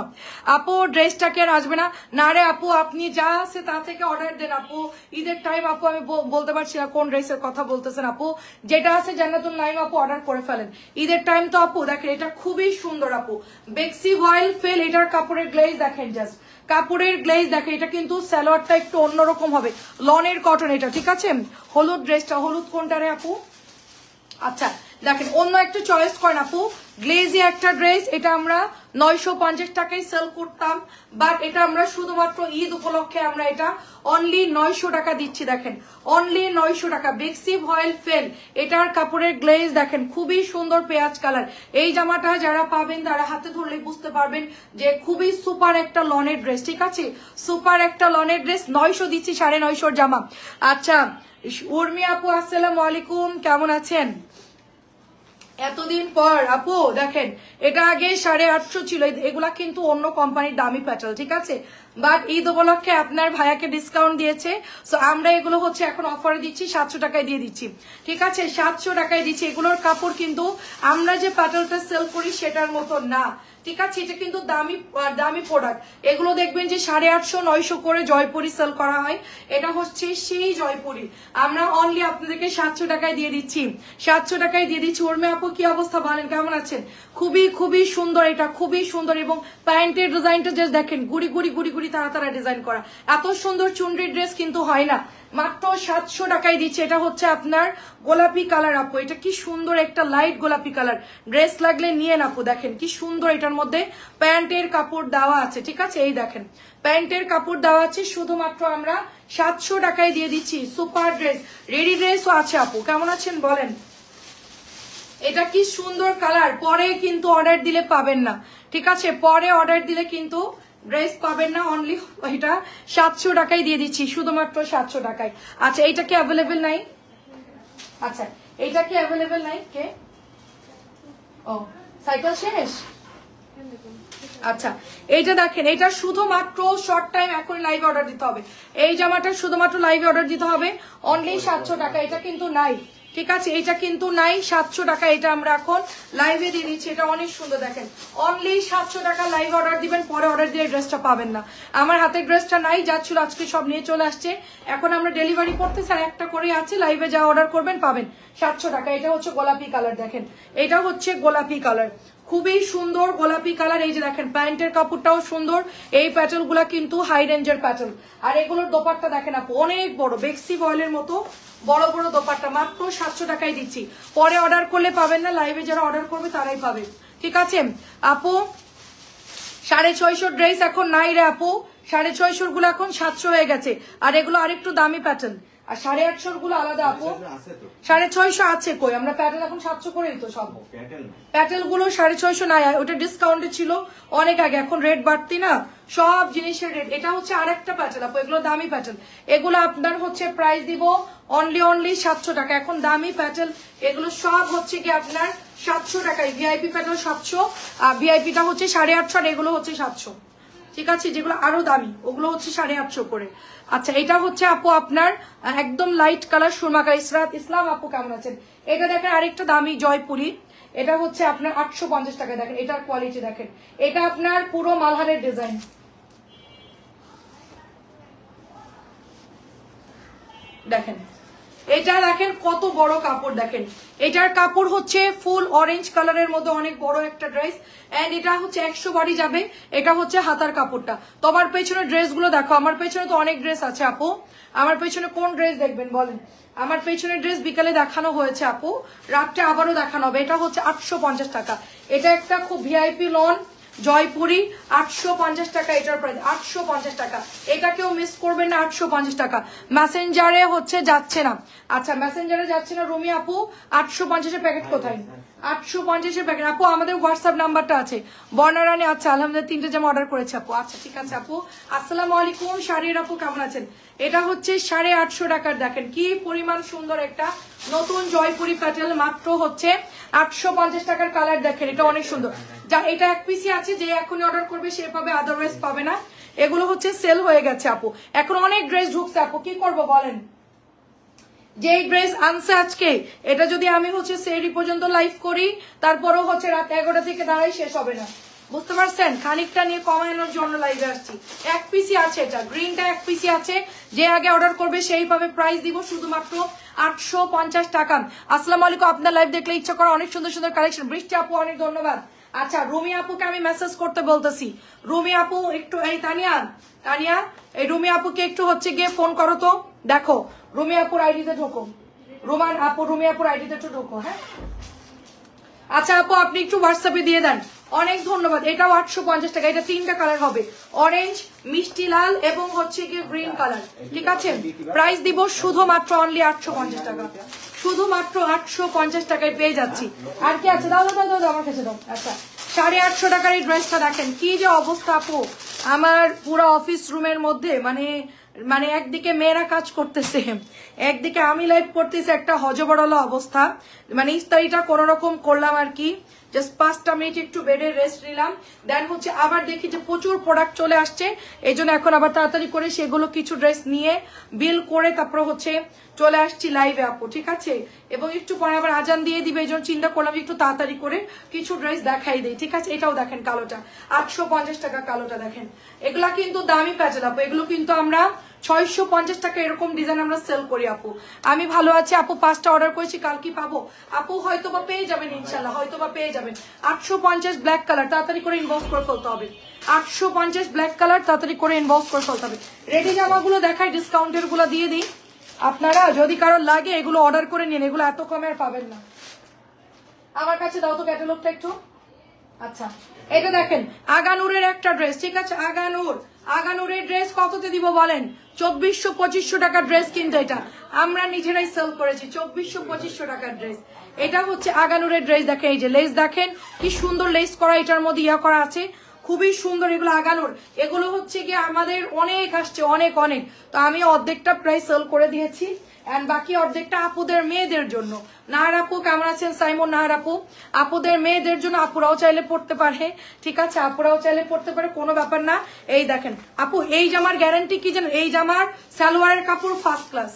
আপু ড্রেসটা কি আর আসবে না? না রে আপু, আপনি যা আছে তা থেকে অর্ডার দেন আপু। ঈদের টাইম আপু আমি বলতে পারছি না কোন ড্রেসের কথা বলতেছেন আপু, যেটা আছে জান্নাতুল নাইম আপু অর্ডার করে ফেলেন। ঈদের টাইম তো আপু দেখেন এটা খুবই সুন্দর আপু, বেক্সি ভয়েল ফেল, এটার কাপড়ের গ্লেজ দেখেন, জাস্ট কাপড়ের গ্লেজ দেখে। এটা কিন্তু সালোয়ারটা একটু অন্যরকম হবে, লনের কটন এটা, ঠিক আছে। হলুদ ড্রেসটা, হলুদ কোনটা রে আপু? আচ্ছা দেখেন অন্য একটা চয়েস করেন আপু, গ্লেজি একটা ড্রেস, এটা আমরা 950 টাকায় সেল করতাম, বাট এটা আমরা শুধুমাত্র ঈদ উপলক্ষে আমরা এটা অনলি 900 টাকা দিচ্ছি। দেখেন অনলি 900 টাকা, বেক্সি ভয়েল ফেল, এটার কাপড়ের গ্লেজ দেখেন খুবই সুন্দর পেঁয়াজ কালার। এই জামাটা যারা পাবেন তারা হাতে ধরলে বুঝতে পারবেন যে খুবই সুপার একটা লনের ড্রেস, ঠিক আছে, সুপার একটা লনের ড্রেস। 900 দিচ্ছি, 950 জামা। আচ্ছা উর্মি আপু আসসালামু আলাইকুম, কেমন আছেন? এতদিন পর আপু দেখেন এটা আগে 850 ছিল, এগুলা কিন্তু অন্য কোম্পানির দামি প্যাটার্ন, ঠিক আছে, বাট ঈদ উপলক্ষে আপনার ভাইয়াকে ডিসকাউন্ট দিয়েছে, সো আমরা এগুলো হচ্ছে এখন অফারে দিচ্ছি 700 টাকায় দিয়ে দিচ্ছি, ঠিক আছে 700 টাকায় দিচ্ছি। এগুলোর কাপড় কিন্তু আমরা যে প্যাটার্নটা সেল করি সেটার মতো না, ঠিক আছে, এটা কিন্তু দামি প্রোডাক্ট। এগুলো দেখবেন যে 850 900 করে জয়পুরি সেল করা হয়, এটা হচ্ছে সেই জয়পুরি, আমরা অনলি আপনাদেরকে 700 টাকায় দিয়ে দিচ্ছি, 700 টাকায় দিয়ে দিচ্ছি। উর্মি আপু কি অবস্থা, বলেন কেমন আছেন? খুবই খুবই সুন্দর, এটা খুবই সুন্দর, এবং প্যান্টের ডিজাইনটা জাস্ট দেখেন, গুড়ি গুড়ি গুড়ি গুড়ি তারা ডিজাইন করা, এত সুন্দর চুনরির ড্রেস কিন্তু হয় না, মাত্র 700 টাকায় দিচ্ছে। এটা হচ্ছে আপনার গোলাপি কালার আপু, এটা কি সুন্দর একটা লাইট গোলাপি কালার, ড্রেস লাগলে নিয়ে আপু, দেখেন কি সুন্দর, এটার মধ্যে প্যান্টের কাপড় দেওয়া আছে, ঠিক আছে, এই দেখেন প্যান্টের কাপড় দেওয়া আছে, শুধুমাত্র আমরা 700 টাকায় দিয়ে দিচ্ছি। সুপার ড্রেস, রেডি ড্রেসও আছে আপু, কেমন আছেন বলেন? এটা কি সুন্দর কালার, পরে কিন্তু অর্ডার দিলে পাবেন না, ঠিক আছে, পরে অর্ডার দিলে কিন্তু ড্রেস পাবেন না, অনলি এটা 700 টাকায় দিয়ে দিচ্ছি, শুধুমাত্র 700 টাকায়। আচ্ছা এইটা কি অ্যাভেলেবেল নাই? আচ্ছা এইটা কি অ্যাভেলেবেল নাই? কে? ও সাইকেল শেষ। আচ্ছা এইটা দেখেন, এটা শুধুমাত্র শর্ট টাইম এখন লাইভে অর্ডার দিতে হবে, এই জামাটা শুধুমাত্র লাইভে অর্ডার দিতে হবে, অনলি 700 টাকা। এটা কিন্তু নাই, ঠিক আছে, এটা কিন্তু নাই, 700 টাকা এটা আমরা এখন লাইভে দিয়ে দিচ্ছি, এটা অনেক সুন্দর, দেখেন অনলি 700 টাকা লাইভ অর্ডার দিবেন, পরে অর্ডার দিয়ে ড্রেসটা পাবেন না। আমার হাতের ড্রেসটা নাই, যাচ্ছিল আজকে সব নিয়ে চলে আসছে, এখন আমরা ডেলিভারি করতেছি, আর একটা করে আছে, লাইভে যা অর্ডার করবেন পাবেন 700 টাকা। এটা হচ্ছে গোলাপি কালার, দেখেন এটা হচ্ছে গোলাপি কালার, খুবই সুন্দর গোলাপি কালার। এই যে দেখেন প্যান্টের কাপড়টাও সুন্দর, এই প্যাটার্ন গুলা কিন্তু হাই রেঞ্জের প্যাটার্ন, আর এগুলোর দোপাট্টা দেখেন আপু অনেক বড়, বেক্সি ভয়েলের মতো বড় বড় দোপাট্টা, মাত্র 700 টাকায় দিচ্ছি, পরে অর্ডার করলে পাবেন না, লাইভে যারা অর্ডার করবে তারাই পাবে, ঠিক আছে আপু। 650 ড্রেস এখন নাই রে আপু, 650 গুলো এখন 700 হয়ে গেছে, আর এগুলো আরেকটু দামি প্যাটার্ন, আর 850 গুলো আলাদা আপু, 650 আছে কই, আমরা প্যাটার্ন এখন 700 করেই তো সব প্যাটার্ন গুলো 650 নাই, ওটা ডিসকাউন্টে ছিল অনেক আগে, এখন রেট বাড়তি না সব জিনিসের রেট। এটা হচ্ছে আরেকটা প্যাটার্ন আপু, এগুলো দামি প্যাটার্ন, এগুলো আপনার হচ্ছে প্রাইস দিব অনলি 700 টাকা, এখন দামি প্যাটার্ন এগুলো সব হচ্ছে কি আপনার 700 টাকায়, ভিআইপি প্যাটার্ন 700, আর ভিআইপিটা হচ্ছে 850, আর এগুলো হচ্ছে 700, ঠিক আছে, যেগুলো আরো দামি ওগুলো হচ্ছে 850 করে। আচ্ছা এটা হচ্ছে আপু আপনার একদম লাইট কালার সুরমা কালার, ইসরাত ইসলাম আপু কেমন আছেন? এটা দেখেন আরেকটা দামি জয়পুরি, এটা হচ্ছে আপনার 850 টাকা, দেখেন এটার কোয়ালিটি দেখেন, এটা আপনার পুরো মালহারের ডিজাইন, দেখেন এটা দেখেন কত বড় কাপড়, দেখেন এটার কাপড় হচ্ছে ফুল অরেঞ্জ কালারের মধ্যে অনেক বড় একটা ড্রেস, এন্ড এটা হচ্ছে 100 বাড়ি যাবে। এটা হচ্ছে হাতার কাপড়টা। তো আমার পেছনে ড্রেসগুলো দেখো, আমার পেছনে তো অনেক ড্রেস আছে আপু। আমার পেছনে কোন ড্রেস দেখবেন বলেন? আমার পেছনের ড্রেস বিকালে দেখানো হয়েছে আপু, রাত্রে আবারও দেখানো হবে। এটা হচ্ছে 850 টাকা। এটা একটা খুব ভিআইপি লন জয়পুরি, 850 টাকা এটার প্রাইস, 850 টাকা। এটা কেউ মিস করবেন না, 850 টাকা। মেসেঞ্জারে হচ্ছে যাচ্ছে না, আচ্ছা মেসেঞ্জারে যাচ্ছে না রুমি আপু। 850 এর প্যাকেট কোথায়? 850 এর প্যাকেট আপু। আমাদের হোয়াটসঅ্যাপ নাম্বারটা আছে বর্ণারানী। আচ্ছা আলহামদুলিল্লাহ 3টে জামা অর্ডার করেছে আপু। আচ্ছা ঠিক আছে আপু। আসসালামু আলাইকুম শাড়ির আপু, কেমন আছেন? এটা হচ্ছে 850 টাকার, দেখেন কি পরিমাণ সুন্দর একটা নতুন জয়পুরি প্যাটেল, মাত্র হচ্ছে 850 টাকার। কালার দেখেন, এটা অনেক সুন্দর। যা এটা এক পিসি আছে, যে এখনই অর্ডার করবে সে পাবে, আদারওয়াইজ পাবে না। এগুলো হচ্ছে সেল হয়ে গেছে আপু, এখন অনেক ড্রেস ঢুকছে আপু, কি করব বলেন? যে ড্রেস আনছে আজকে, এটা যদি আমি হচ্ছে সেরি পর্যন্ত লাইভ করি, তারপরেও হচ্ছে রাত 11টা থেকে দাঁড়াই, শেষ হবে না। বুঝতে পারছেন? খানিকটা নিয়ে কমানোর জন্য লাইভে আসছি। এক পিসি আছে, এটা গ্রিনটা এক পিসি আছে, যে আগে অর্ডার করবে সেই পাবে। প্রাইস দিব শুধুমাত্র 850 টাকা। আসসালামু আলাইকুম। আপনার লাইভ দেখলে ইচ্ছা করে, অনেক সুন্দর সুন্দর কালেকশন। বৃষ্টি আপু অনেক ধন্যবাদ। আচ্ছা রুমি আপুকে আমি মেসেজ করতে বলতেছি। রুমি আপু একটু, এই তানিয়া, তানিয়া এই রুমি আপুকে একটু হচ্ছে গিয়ে ফোন করো তো। দেখো রুমি আপুর আইডিতে ঢোকো, রুমান আপু রুমি আপুর আইডিতে একটু ঢোকো। হ্যাঁ আচ্ছা আপু আপনি একটু হোয়াটসঅ্যাপে দিয়ে দেন, অনেক ধন্যবাদ। এটাও 850 টাকা। এটা 3টা কালার হবে, অরেঞ্জ, মিষ্টি লাল এবং হচ্ছে গিয়ে গ্রিন কালার। ঠিক আছে, প্রাইস দিব শুধুমাত্র অনলি 850 টাকা, শুধুমাত্র 850 টাকায় পেয়ে যাচ্ছি। আর কি আছে? দাও দাও দাও আমার কাছে দাও। আচ্ছা 850 টাকার এই ড্রেসটা দেখেন কি যে অবস্থা আপু। আমার পুরো অফিস রুমের মধ্যে মানে একদিকে মেয়েরা কাজ করতেছে, একদিকে আমি লাইভ করতেছি, একটা হজবরল অবস্থা। মানে ইফতারিটা কোনো রকম করলাম আর কি, জাস্ট 5টা মিনিট একটু বেডে রেস্ট নিলাম। দেন হচ্ছে আবার দেখি যে প্রচুর প্রোডাক্ট চলে আসছে, এই জন্য এখন আবার তাড়াতাড়ি করে সেগুলো কিছু ড্রেস নিয়ে বিল করে তারপর হচ্ছে চলে আসছি লাইভে আপু। ঠিক আছে, এবং একটু পরে আবার আজান দিয়ে দিবে, এই জন্য চিন্তা করলাম একটু তাড়াতাড়ি করে কিছু ড্রেস দেখাই দিই। ঠিক আছে, এটাও দেখেন কালোটা 850 টাকা, কালোটা দেখেন। এগুলা কিন্তু দামি প্যাটেল আপু, এগুলো কিন্তু আমরা 650 টাকা এরকম ডিজাইন আমরা সেল করি আপু। আমি ভালো আছি আপু, 5টা অর্ডার করেছি, কাল কি পাবো আপু? হয়তো বা পেয়ে যাবেন ইনশাল্লাহ, হয়তো বা পেয়ে যাবেন। 850 ব্ল্যাক কালার, তাড়াতাড়ি করে ইনবক্স করে ফেলতে হবে। 850 ব্ল্যাক কালার, তাড়াতাড়ি করে ইনবক্স করে ফেলতে হবে। রেডি জামাগুলো দেখাই, ডিসকাউন্টের গুলো দিয়ে দিই। আপনারা যদি কারো লাগে এগুলো অর্ডার করে নিন, এগুলো এত কমে আর পাবেন না। আমার কাছে দাও তো ক্যাটালগটা একটু। আচ্ছা এটা দেখেন আগানুরের একটা ড্রেস। ঠিক আছে, আগানুরের ড্রেস কততে দিব বলেন? 2400-2500 টাকার ড্রেস, কিন্তু এটা আমরা নিজেরাই সেল করেছি 2400-2500 টাকার ড্রেস। এটা হচ্ছে আগানুরের ড্রেস। দেখেন এই যে লেস, দেখেন কি সুন্দর লেস করা, এটার মধ্যে ইয়া করা আছে, খুবই সুন্দর। এগুলো আগানোর, এগুলো হচ্ছে গিয়ে আমাদের অনেক আসছে, অনেক অনেক। তো আমি অর্ধেকটা প্রাইস সেল করে দিয়েছি, এন্ড বাকি অর্ধেকটা আপুদের মেয়েদের জন্য। নাহার আপু কেমন আছেন? সাইমন নাহার আপু, আপুদের মেয়েদের জন্য, আপুরাও চাইলে পড়তে পারে। ঠিক আছে, আপুরাও চাইলে পড়তে পারে, কোনো ব্যাপার না। এই দেখেন আপু, এই জামার গ্যারান্টি কি জানেন? এই জামার সালোয়ারের কাপড় ফার্স্ট ক্লাস,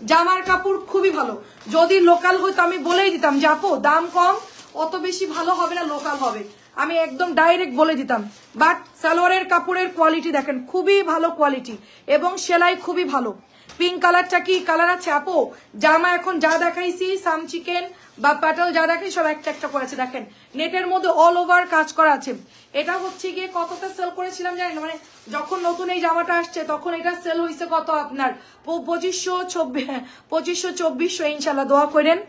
জামার কাপড় খুবই ভালো। যদি লোকাল হইতো আমি বলেই দিতাম যে আপু দাম কম, অত বেশি ভালো হবে না, লোকাল হবে, আমি একদম ডাইরেক্ট বলে দিতাম। বাট সালোয়ারের কাপড়ের কোয়ালিটি দেখেন, খুবই ভালো কোয়ালিটি, এবং সেলাই খুবই ভালো। পিঙ্ক কালারটা কি কালার আছে আপু? জামা এখন যা দেখাইছি, সাম চিকেন বা প্যাটেল যা দেখাই সব একটা একটা করে আছে। দেখেন নেটের মধ্যে অল ওভার কাজ করা আছে। এটা হচ্ছে গিয়ে কতটা সেল করেছিলাম জানেন? মানে যখন নতুন এই জামাটা আসছে তখন এটা সেল হয়েছে কত আপনার 2500-2400 ইনশাল্লাহ, দোয়া করেন।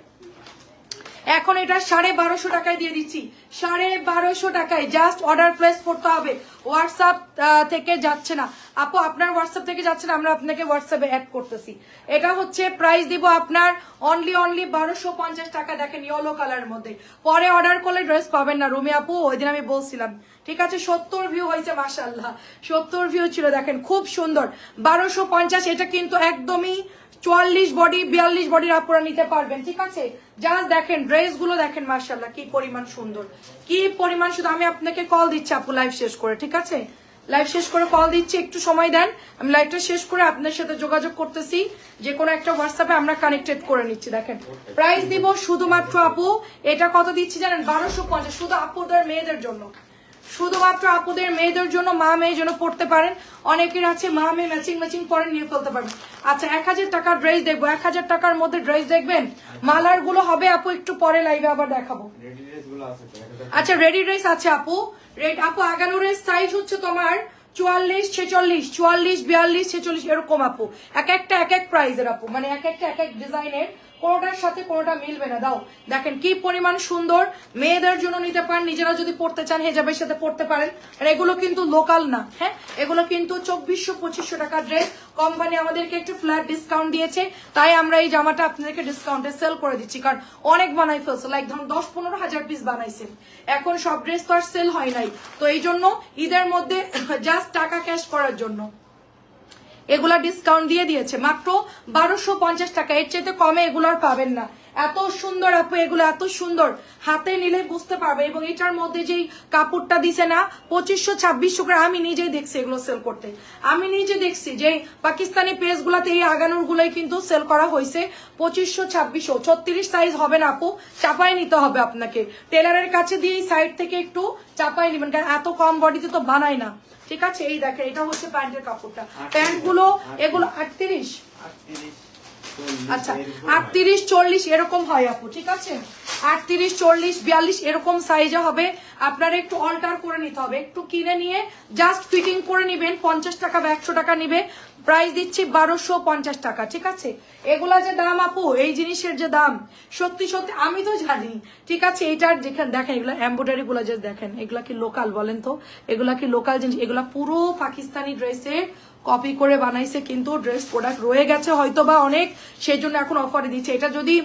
এখন এটা 1250 টাকায় দিয়ে দিচ্ছি, 1250 টাকায়। জাস্ট অর্ডার প্লেস করতে হবে, হোয়াটসঅ্যাপ থেকে যাচ্ছে না আপু, আপনার হোয়াটসঅ্যাপ থেকে যাচ্ছে না, আমরা আপনাকে হোয়াটসঅ্যাপে অ্যাড করতেছি। এটা হচ্ছে প্রাইস দিব আপনার অনলি 1250 টাকা। দেখেন ইয়েলো কালারের মধ্যে, পরে অর্ডার করলে ড্রেস পাবেন না রুমি আপু, ওই দিন আমি বলছিলাম। ঠিক আছে, 70 ভিউ হয়েছে মাশাআল্লাহ, 70 ভিউ ছিল। দেখেন খুব সুন্দর, 1250। এটা কিন্তু একদমই 44 বডি 42 বডির আপুরা নিতে পারবেন। ঠিক আছে, জাস্ট দেখেন ড্রেস গুলো দেখেন মাশাআল্লাহ কি পরিমাণ সুন্দর, কি পরিমাণ সুন্দর। আমি আপনাকে কল দিচ্ছি আপু লাইভ শেষ করে। ঠিক আছে, লাইভ শেষ করে কল দিচ্ছি, একটু সময় দেন, আমি লাইভটা শেষ করে আপনার সাথে যোগাযোগ করতেছি, যে কোনো একটা হোয়াটসঅ্যাপে আমরা কানেক্টেড করে নিচ্ছি। দেখেন প্রাইস দিব শুধুমাত্র আপু, এটা কত দিচ্ছি জানেন? 1250, শুধু আপুদের মেয়েদের জন্য, শুধুমাত্র আপুদের মেয়েদের জন্য, মা মেয়ের জন্য পড়তে পারেন। অনেকের আছে মা মেয়ে ম্যাচিং ম্যাচিং পরে নিয়ে ফেলতে পারবেন। আচ্ছা 1000 টাকার ড্রেস দেখবো, 1000 টাকার মধ্যে ড্রেস দেখবেন। মালার গুলো হবে আপু একটু পরে লাইভে আবার দেখাবো। আচ্ছা রেডি ড্রেস আছে আপু। আপু আগানোরের সাইজ হচ্ছে তোমার 44, 46, 44, 42, 46 এরকম আপু। এক একটা এক এক প্রাইজের আপু, মানে এক একটা এক এক ডিজাইনের, কোনোটার সাথে কোনোটা মিলবে না। দাও দেখেন কি পরিমাণ সুন্দর, মেয়েদের জন্য নিতে পারেন, নিজেরা যদি পড়তে চান হেজাবের সাথে পড়তে পারেন। আর এগুলো কিন্তু লোকাল না, হ্যাঁ এগুলো কিন্তু 2400-2500 টাকা ড্রেস। কোম্পানি আমাদেরকে একটু ফ্ল্যাট ডিসকাউন্ট দিয়েছে, তাই আমরা এই জামাটা আপনাদেরকে ডিসকাউন্টে সেল করে দিচ্ছি। কারণ অনেক বানাই ফেলছে, লাইক ধরুন 10-15 হাজার পিস বানাইছে, এখন সব ড্রেস তো আর সেল হয় নাই। তো এই জন্য ঈদের মধ্যে জাস্ট টাকা ক্যাশ করার জন্য এগুলা ডিসকাউন্ট দিয়ে দিয়েছে মাত্র 1250 টাকা। এর চাইতে কমে এগুলো আর পাবেন না। এত সুন্দর আপু, এগুলো এত সুন্দর, হাতে নিলে বুঝতে পারবে। এবং এটার মধ্যে যেই কাপড়টা দিছে না 2500-2600 করে, আমি নিজেই দেখছি এগুলো সেল করতে। আমি নিজে দেখছি যে পাকিস্তানি পেজ গুলাতে এই আগানোর গুলাই কিন্তু সেল করা হয়েছে 2500-2600। 36 সাইজ হবে না আপু, চাপাই নিতে হবে আপনাকে। টেলারের কাছে দিয়ে সাইড থেকে একটু চাপাই নিবেন, কারণ এত কম বডিতে তো বানায় না। ঠিক আছে, এই দেখেন এটা হচ্ছে প্যান্টের কাপড়টা। প্যান্ট গুলো এগুলো 38, আচ্ছা 38-40 এরকম হয় আপু। ঠিক আছে 38-40-42 এরকম সাইজে হবে। আপনারা একটু অল্টার করে নিতে হবে, একটু কিনে নিয়ে জাস্ট ফিটিং করে নিবেন। 50 টাকা বা 100 টাকা নিবে। প্রাইস দিচ্ছি 1250 টাকা। ঠিক আছে, এগুলা যে দাম আপু, এই জিনিসের যে দাম সত্যি সত্যি আমি তো জানি। ঠিক আছে, এইটার দেখেন এগুলা এমব্রয়ডারি গুলা যে দেখেন, এগুলা কি লোকাল বলেন তো? এগুলা কি লোকাল জিনিস? এগুলা পুরো পাকিস্তানি ড্রেসে কপি করে বানাইছে, কিন্তু ড্রেস প্রোডাক্ট রয়ে গেছে হয়তো বা অনেক, সেই জন্য এখন অফারে দিচ্ছে। এটা যদি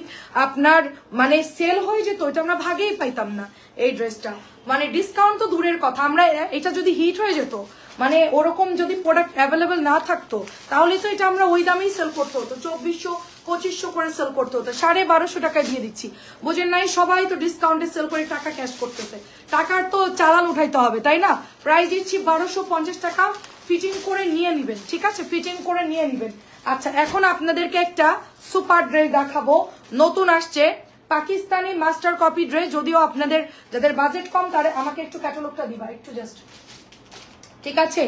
আপনার মানে সেল হয়ে যেত, এটা আমরা ভাগেই পাইতাম না এই ড্রেসটা। মানে ডিসকাউন্ট তো দূরের কথা, আমরা এটা যদি হিট হয়ে যেত, মানে ওরকম যদি প্রোডাক্ট অ্যাভেলেবেল না থাকতো, তাহলে তো এটা আমরা ওই দামেই সেল করতে হতো, 2400-2500 করে সেল করতে হতো। 1250 টাকায় দিয়ে দিচ্ছি, বুঝেন নাই? সবাই তো ডিসকাউন্টে সেল করে টাকা ক্যাশ করতেছে, টাকার তো চালান উঠাইতে হবে, তাই না? প্রাইস দিচ্ছি 1250 টাকা। ফিটিং করে নিয়ে নিবেন। ঠিক আছে, ফিটিং করে নিয়ে নিবেন। আচ্ছা এখন আপনাদেরকে একটা সুপার ড্রেস দেখাবো, নতুন আসছে পাকিস্তানি মাস্টার কপি ড্রেস। যদিও আপনাদের যাদের বাজেট কম, তারা আমাকে একটু ক্যাটালগটা দিবা একটু জাস্ট। ঠিক আছে,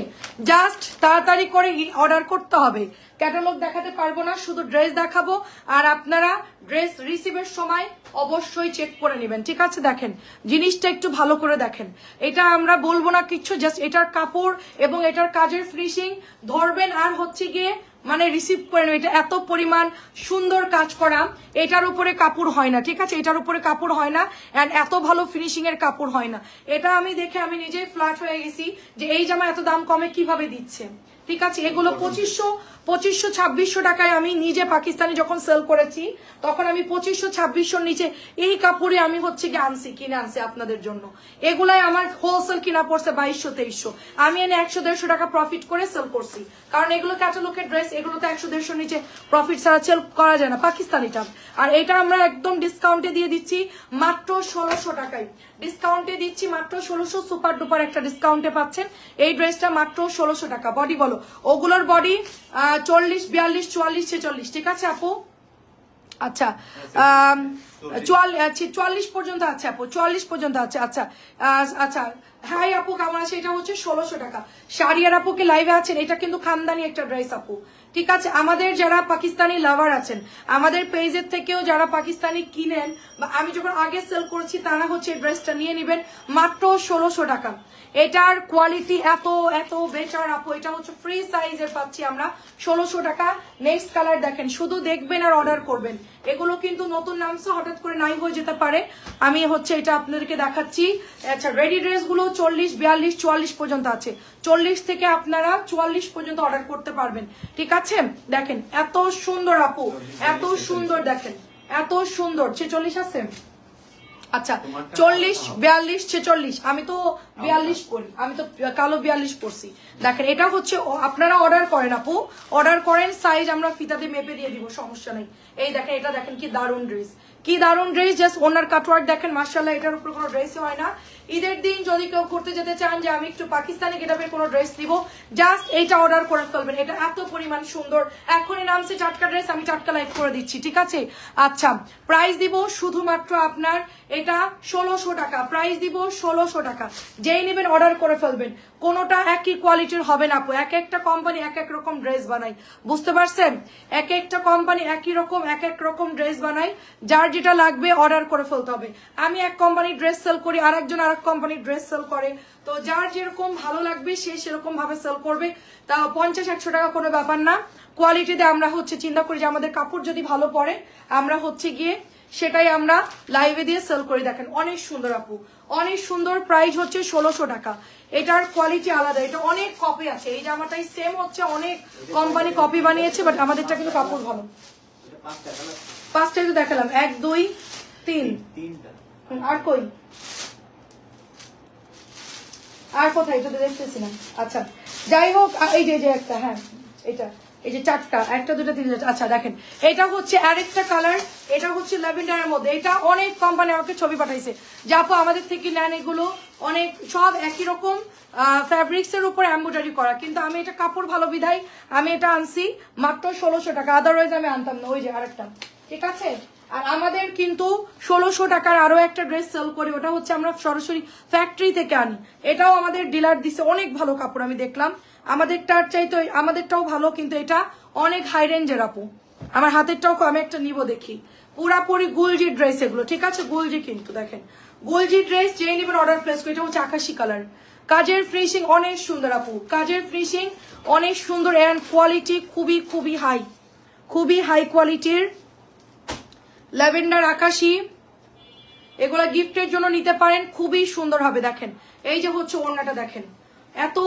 জাস্ট তাড়াতাড়ি করে অর্ডার করতে হবে, ক্যাটালগ দেখাতে পারবো না, শুধু ড্রেস দেখাবো। আর আপনারা ড্রেস রিসিভের সময় অবশ্যই চেক করে নেবেন। ঠিক আছে, দেখেন জিনিসটা একটু ভালো করে দেখেন। এটা আমরা বলবো না কিচ্ছু, জাস্ট এটার কাপড় এবং এটার কাজের ফিনিশিং ধরবেন আর হচ্ছে গিয়ে মানে রিসিভ করে নেবেন। এটা এত পরিমাণ সুন্দর কাজ করা, এটার উপরে কাপড় হয় না। ঠিক আছে, এটার উপরে কাপড় হয় না, এন্ড এত ভালো ফিনিশিং এর কাপড় হয় না। এটা আমি দেখে আমি নিজেই ফ্ল্যাট হয়ে গেছি যে এই জামা এত দাম কমে কিভাবে দিচ্ছে। ঠিক আছে, এগুলো 2500-2600 টাকায় আমি নিজে পাকিস্তানি যখন সেল করেছি, তখন আমি 2500-2600 নিচে এই কাপড়ে আমি হচ্ছে কি কিনে আনছি আপনাদের জন্য। এগুলাই আমার হোলসেল কিনা পড়ছে 2200-2300। আমি এনে 100-150 টাকা প্রফিট করে সেল করছি, কারণ এগুলো ক্যাটালগের ড্রেস, এগুলো তো 100-150 নিচে প্রফিট ছাড়া সেল করা যায় না পাকিস্তানিটা। আর এটা আমরা একদম ডিসকাউন্টে দিয়ে দিচ্ছি মাত্র 1600 টাকায়। ডিসকাউন্টে দিচ্ছি মাত্র 1600, সুপার ডুপার একটা ডিসকাউন্টে পাচ্ছেন এই ড্রেসটা মাত্র 1600 টাকা। বডি বলো, ওগুলোর বডি 40, 42, 44, 46। ঠিক আছে আপু, আচ্ছা 44 পর্যন্ত আছে আপু, 44 পর্যন্ত আছে। আচ্ছা আচ্ছা হাই আপু কেমন আছে? এটা হচ্ছে 1600 টাকা। শাড়িয়ার আপু কি লাইভে আছেন? এটা কিন্তু খানদানি একটা ড্রেস আপু। ঠিক আছে, আমাদের যারা পাকিস্তানি লাভার আছেন, আমাদের পেজের থেকেও যারা পাকিস্তানি কিনেন বা আমি যখন আগে সেল করেছি, তারা হচ্ছে ড্রেসটা নিয়ে নেবেন মাত্র 1600 টাকা। এটার কোয়ালিটি এত এত বেটার আপু। এটা হচ্ছে ফ্রি সাইজের পাচ্ছি আমরা 1600 টাকা। নেক্সট কালার দেখেন, শুধু দেখবেন আর অর্ডার করবেন। এগুলো কিন্তু নতুন নামছে, হঠাৎ করে নাই হয়ে যেতে পারে। আমি হচ্ছে এটা আপনাদেরকে দেখাচ্ছি। আচ্ছা রেডি ড্রেস গুলো 40, 42, 44 পর্যন্ত আছে। 40 থেকে আপনারা 44 পর্যন্ত অর্ডার করতে পারবেন। ঠিক আছে, দেখেন এত সুন্দর আপু, এত সুন্দর, দেখেন এত সুন্দর। 46 আছে? আচ্ছা 40, 42, 46। আমি তো 42 পরি, আমি তো কালো 42 পরছি। দেখেন এটা হচ্ছে, আপনারা অর্ডার করেন আপু, অর্ডার করেন, সাইজ আমরা ফিতাতে মেপে দিয়ে দিব, সমস্যা নেই। এই দেখেন, এটা দেখেন কি দারুন ড্রেস, কি দারুন ড্রেস। জাস্ট ওনার কাটওয়ার্ক দেখেন, মাশাআল্লাহ, এটার উপর কোনো ড্রেসই হয় না। ঈদের দিন যদি কেউ করতে যেতে চান যে আমি একটু পাকিস্তানি গেটাপের কোনো ড্রেস দিব, জাস্ট এইটা অর্ডার করে ফেলবেন। এটা এত পরিমাণ সুন্দর। এখনই নামছে টাটকা ড্রেস, আমি টাটকা লাইভ করে দিচ্ছি। ঠিক আছে, আচ্ছা প্রাইস দিব শুধুমাত্র আপনার এটা 1600 টাকা। প্রাইস দিব 1600 টাকা। যে যেই নেবেন অর্ডার করে ফেলবেন, কোনোটা একই কোয়ালিটির হবে না আপু। এক একটা কোম্পানি এক এক রকম ড্রেস বানায়, বুঝতে পারছেন? এক একটা কোম্পানি একই রকম এক এক রকম ড্রেস বানায়, যার যেটা লাগবে অর্ডার করে ফেলতে হবে। আমি এক কোম্পানির ড্রেস সেল করি, আরেকজন আরেক কোম্পানির ড্রেস সেল করে, তো যার যেরকম ভালো লাগবে সে সেরকম ভাবে সেল করবে। তা 50-100 টাকা কোনো ব্যাপার না। কোয়ালিটিতে আমরা চিন্তা করি যে আমাদের কাপড় যদি ভালো পড়ে আমরা গিয়ে সেটাই আমরা লাইভে দিয়ে সেল করি। দেখেন অনেক সুন্দর আপু, অনেক সুন্দর। প্রাইস হচ্ছে 1600 টাকা। এটার কোয়ালিটি আলাদা, এটা অনেক কপি আছে। এই জামাটাই সেম হচ্ছে, অনেক কোম্পানি কপি বানিয়েছে, বাট আমাদেরটা কিন্তু কাপড় ভালো। 5টা তো দেখালাম, 1 2 3 আর কই, আর কোথায় এটা দেখতেছি না। আচ্ছা যাই হোক, এই যে একটা, হ্যাঁ এটা, এই যে 4টা, 1 2 3 4। আচ্ছা দেখেন, এটা হচ্ছে আরেকটা কালার, এটা হচ্ছে ল্যাভেন্ডারের মধ্যে। এটা অনেক কোম্পানি আমাকে ছবি পাঠাইছে যে আপু আমাদের থেকে নেন, এগুলো অনেক সব একই রকম ফ্যাব্রিক্স এর উপর এমব্রয়ডারি করা, কিন্তু আমি এটা কাপড় ভালো বিধাই আমি এটা আনছি মাত্র 1600 টাকা, আদারওয়াইজ আমি আনতাম না। ওই যে আরেকটা, ঠিক আছে। আর আমাদের কিন্তু 1600 টাকার আরো একটা ড্রেস সেল করি, ওটা হচ্ছে আমরা সরাসরি ফ্যাক্টরি থেকে আনি। এটাও আমাদের ডিলার দিছে, অনেক ভালো কাপড় আমি দেখলাম। আমাদেরটার চাইতে আমাদেরটাও ভালো, কিন্তু এটা অনেক হাই রেঞ্জের আপু। আমার হাতেরটাও আমি একটা নিব, দেখি। পুরাপুরি গুলজি ড্রেস এগুলো, ঠিক আছে, গুলজি। কিন্তু দেখেন গুলজি ড্রেস যেই নিবেন অর্ডার প্লেস করে। এটা হচ্ছে আকাশি কালার, কাজের ফিনিশিং অনেক সুন্দর আপু, কাজের ফিনিশিং অনেক সুন্দর, এন্ড কোয়ালিটি খুবই হাই, খুবই হাই কোয়ালিটির। ল্যাভেন্ডার আকাশি, এগুলা গিফটের জন্য নিতে পারেন, খুবই সুন্দর হবে। দেখেন এই যে হচ্ছে ওড়নাটা, দেখেন এত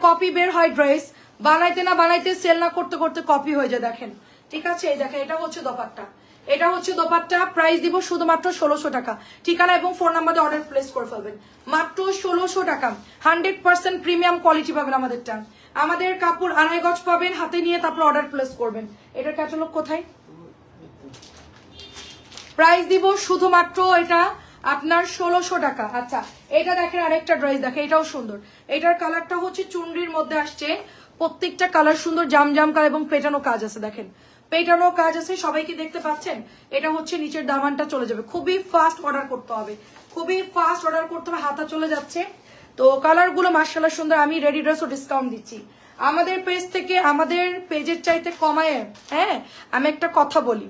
কপি বের হয় ড্রেস, বানাইতে না বানাইতে সেল না করতে করতে কপি হয়ে যায়। দেখেন, ঠিক আছে। এই দেখেন, এটা হচ্ছে দোপাট্টা, এটা হচ্ছে দোপাট্টা। প্রাইস দিব শুধুমাত্র 1600 টাকা। ঠিকানা এবং ফোন নাম্বারে অর্ডার প্লেস করে ফেলবেন, মাত্র 1600 টাকা। 100% প্রিমিয়াম কোয়ালিটি পাবেন আমাদেরটা। আমাদের কাপড় 2.5 গজ পাবেন, হাতে নিয়ে তারপর অর্ডার প্লেস করবেন। এটার ক্যাটালগ কোথায়? প্রাইস দিব শুধুমাত্র এটা আপনার 1600 টাকা। আচ্ছা এটা দেখেন, আরেকটা ড্রেস দেখেন, এটাও সুন্দর। এটার কালারটা হচ্ছে চুনরির মধ্যে আসছে, প্রত্যেকটা কালার সুন্দর, জামজাম কালার এবং পেটানো কাজ আছে। দেখেন পেটানো কাজ আছে, সবাই কি দেখতে পাচ্ছেন? এটা হচ্ছে নিচের দামানটা চলে যাবে, খুবই ফাস্ট অর্ডার করতে হবে, খুবই ফাস্ট অর্ডার করতে হবে। হাতা চলে যাচ্ছে, তো কালার গুলো মাশাআল্লাহ সুন্দর। আমি রেডি ড্রেসও ডিসকাউন্ট দিচ্ছি আমাদের পেজ থেকে, আমাদের পেজের চাইতে কমায়। হ্যাঁ আমি একটা কথা বলি,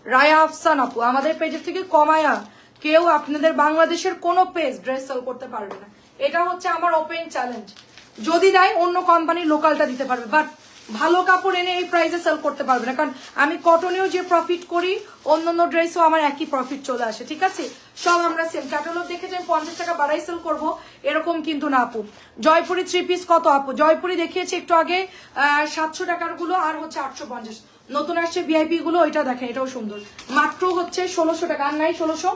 রায়া আফসান আপু আমাদের পেজের থেকে কমায়া কেউ আপনাদের বাংলাদেশের কোনো পেজ ড্রেস সেল করতে পারবে না। এটা হচ্ছে আমার ওপেন চ্যালেঞ্জ। যদি দেয় অন্য কোম্পানির লোকালটা দিতে পারবে, বাট ভালো কাপড় এনে এই প্রাইসে সেল করতে পারবে না, কারণ আমি কটনেও যে প্রফিট করি অন্যান্য ড্রেসও আমার একই প্রফিট চলে আসে, ঠিক আছে। সব আমরা সেল ক্যাটালগ দেখে যে 50 টাকা বাড়াই সেল করবো এরকম কিন্তু না আপু। জয়পুরি 3 পিস কত আপু? জয়পুরি দেখিয়েছি একটু আগে 700 টাকার গুলো, আর হচ্ছে 850। নতুন আসছে ভিআইপি গুলো, ওইটা দেখেন, এটাও সুন্দর, মাত্র হচ্ছে 1600 টাকা। আর নাই 1600?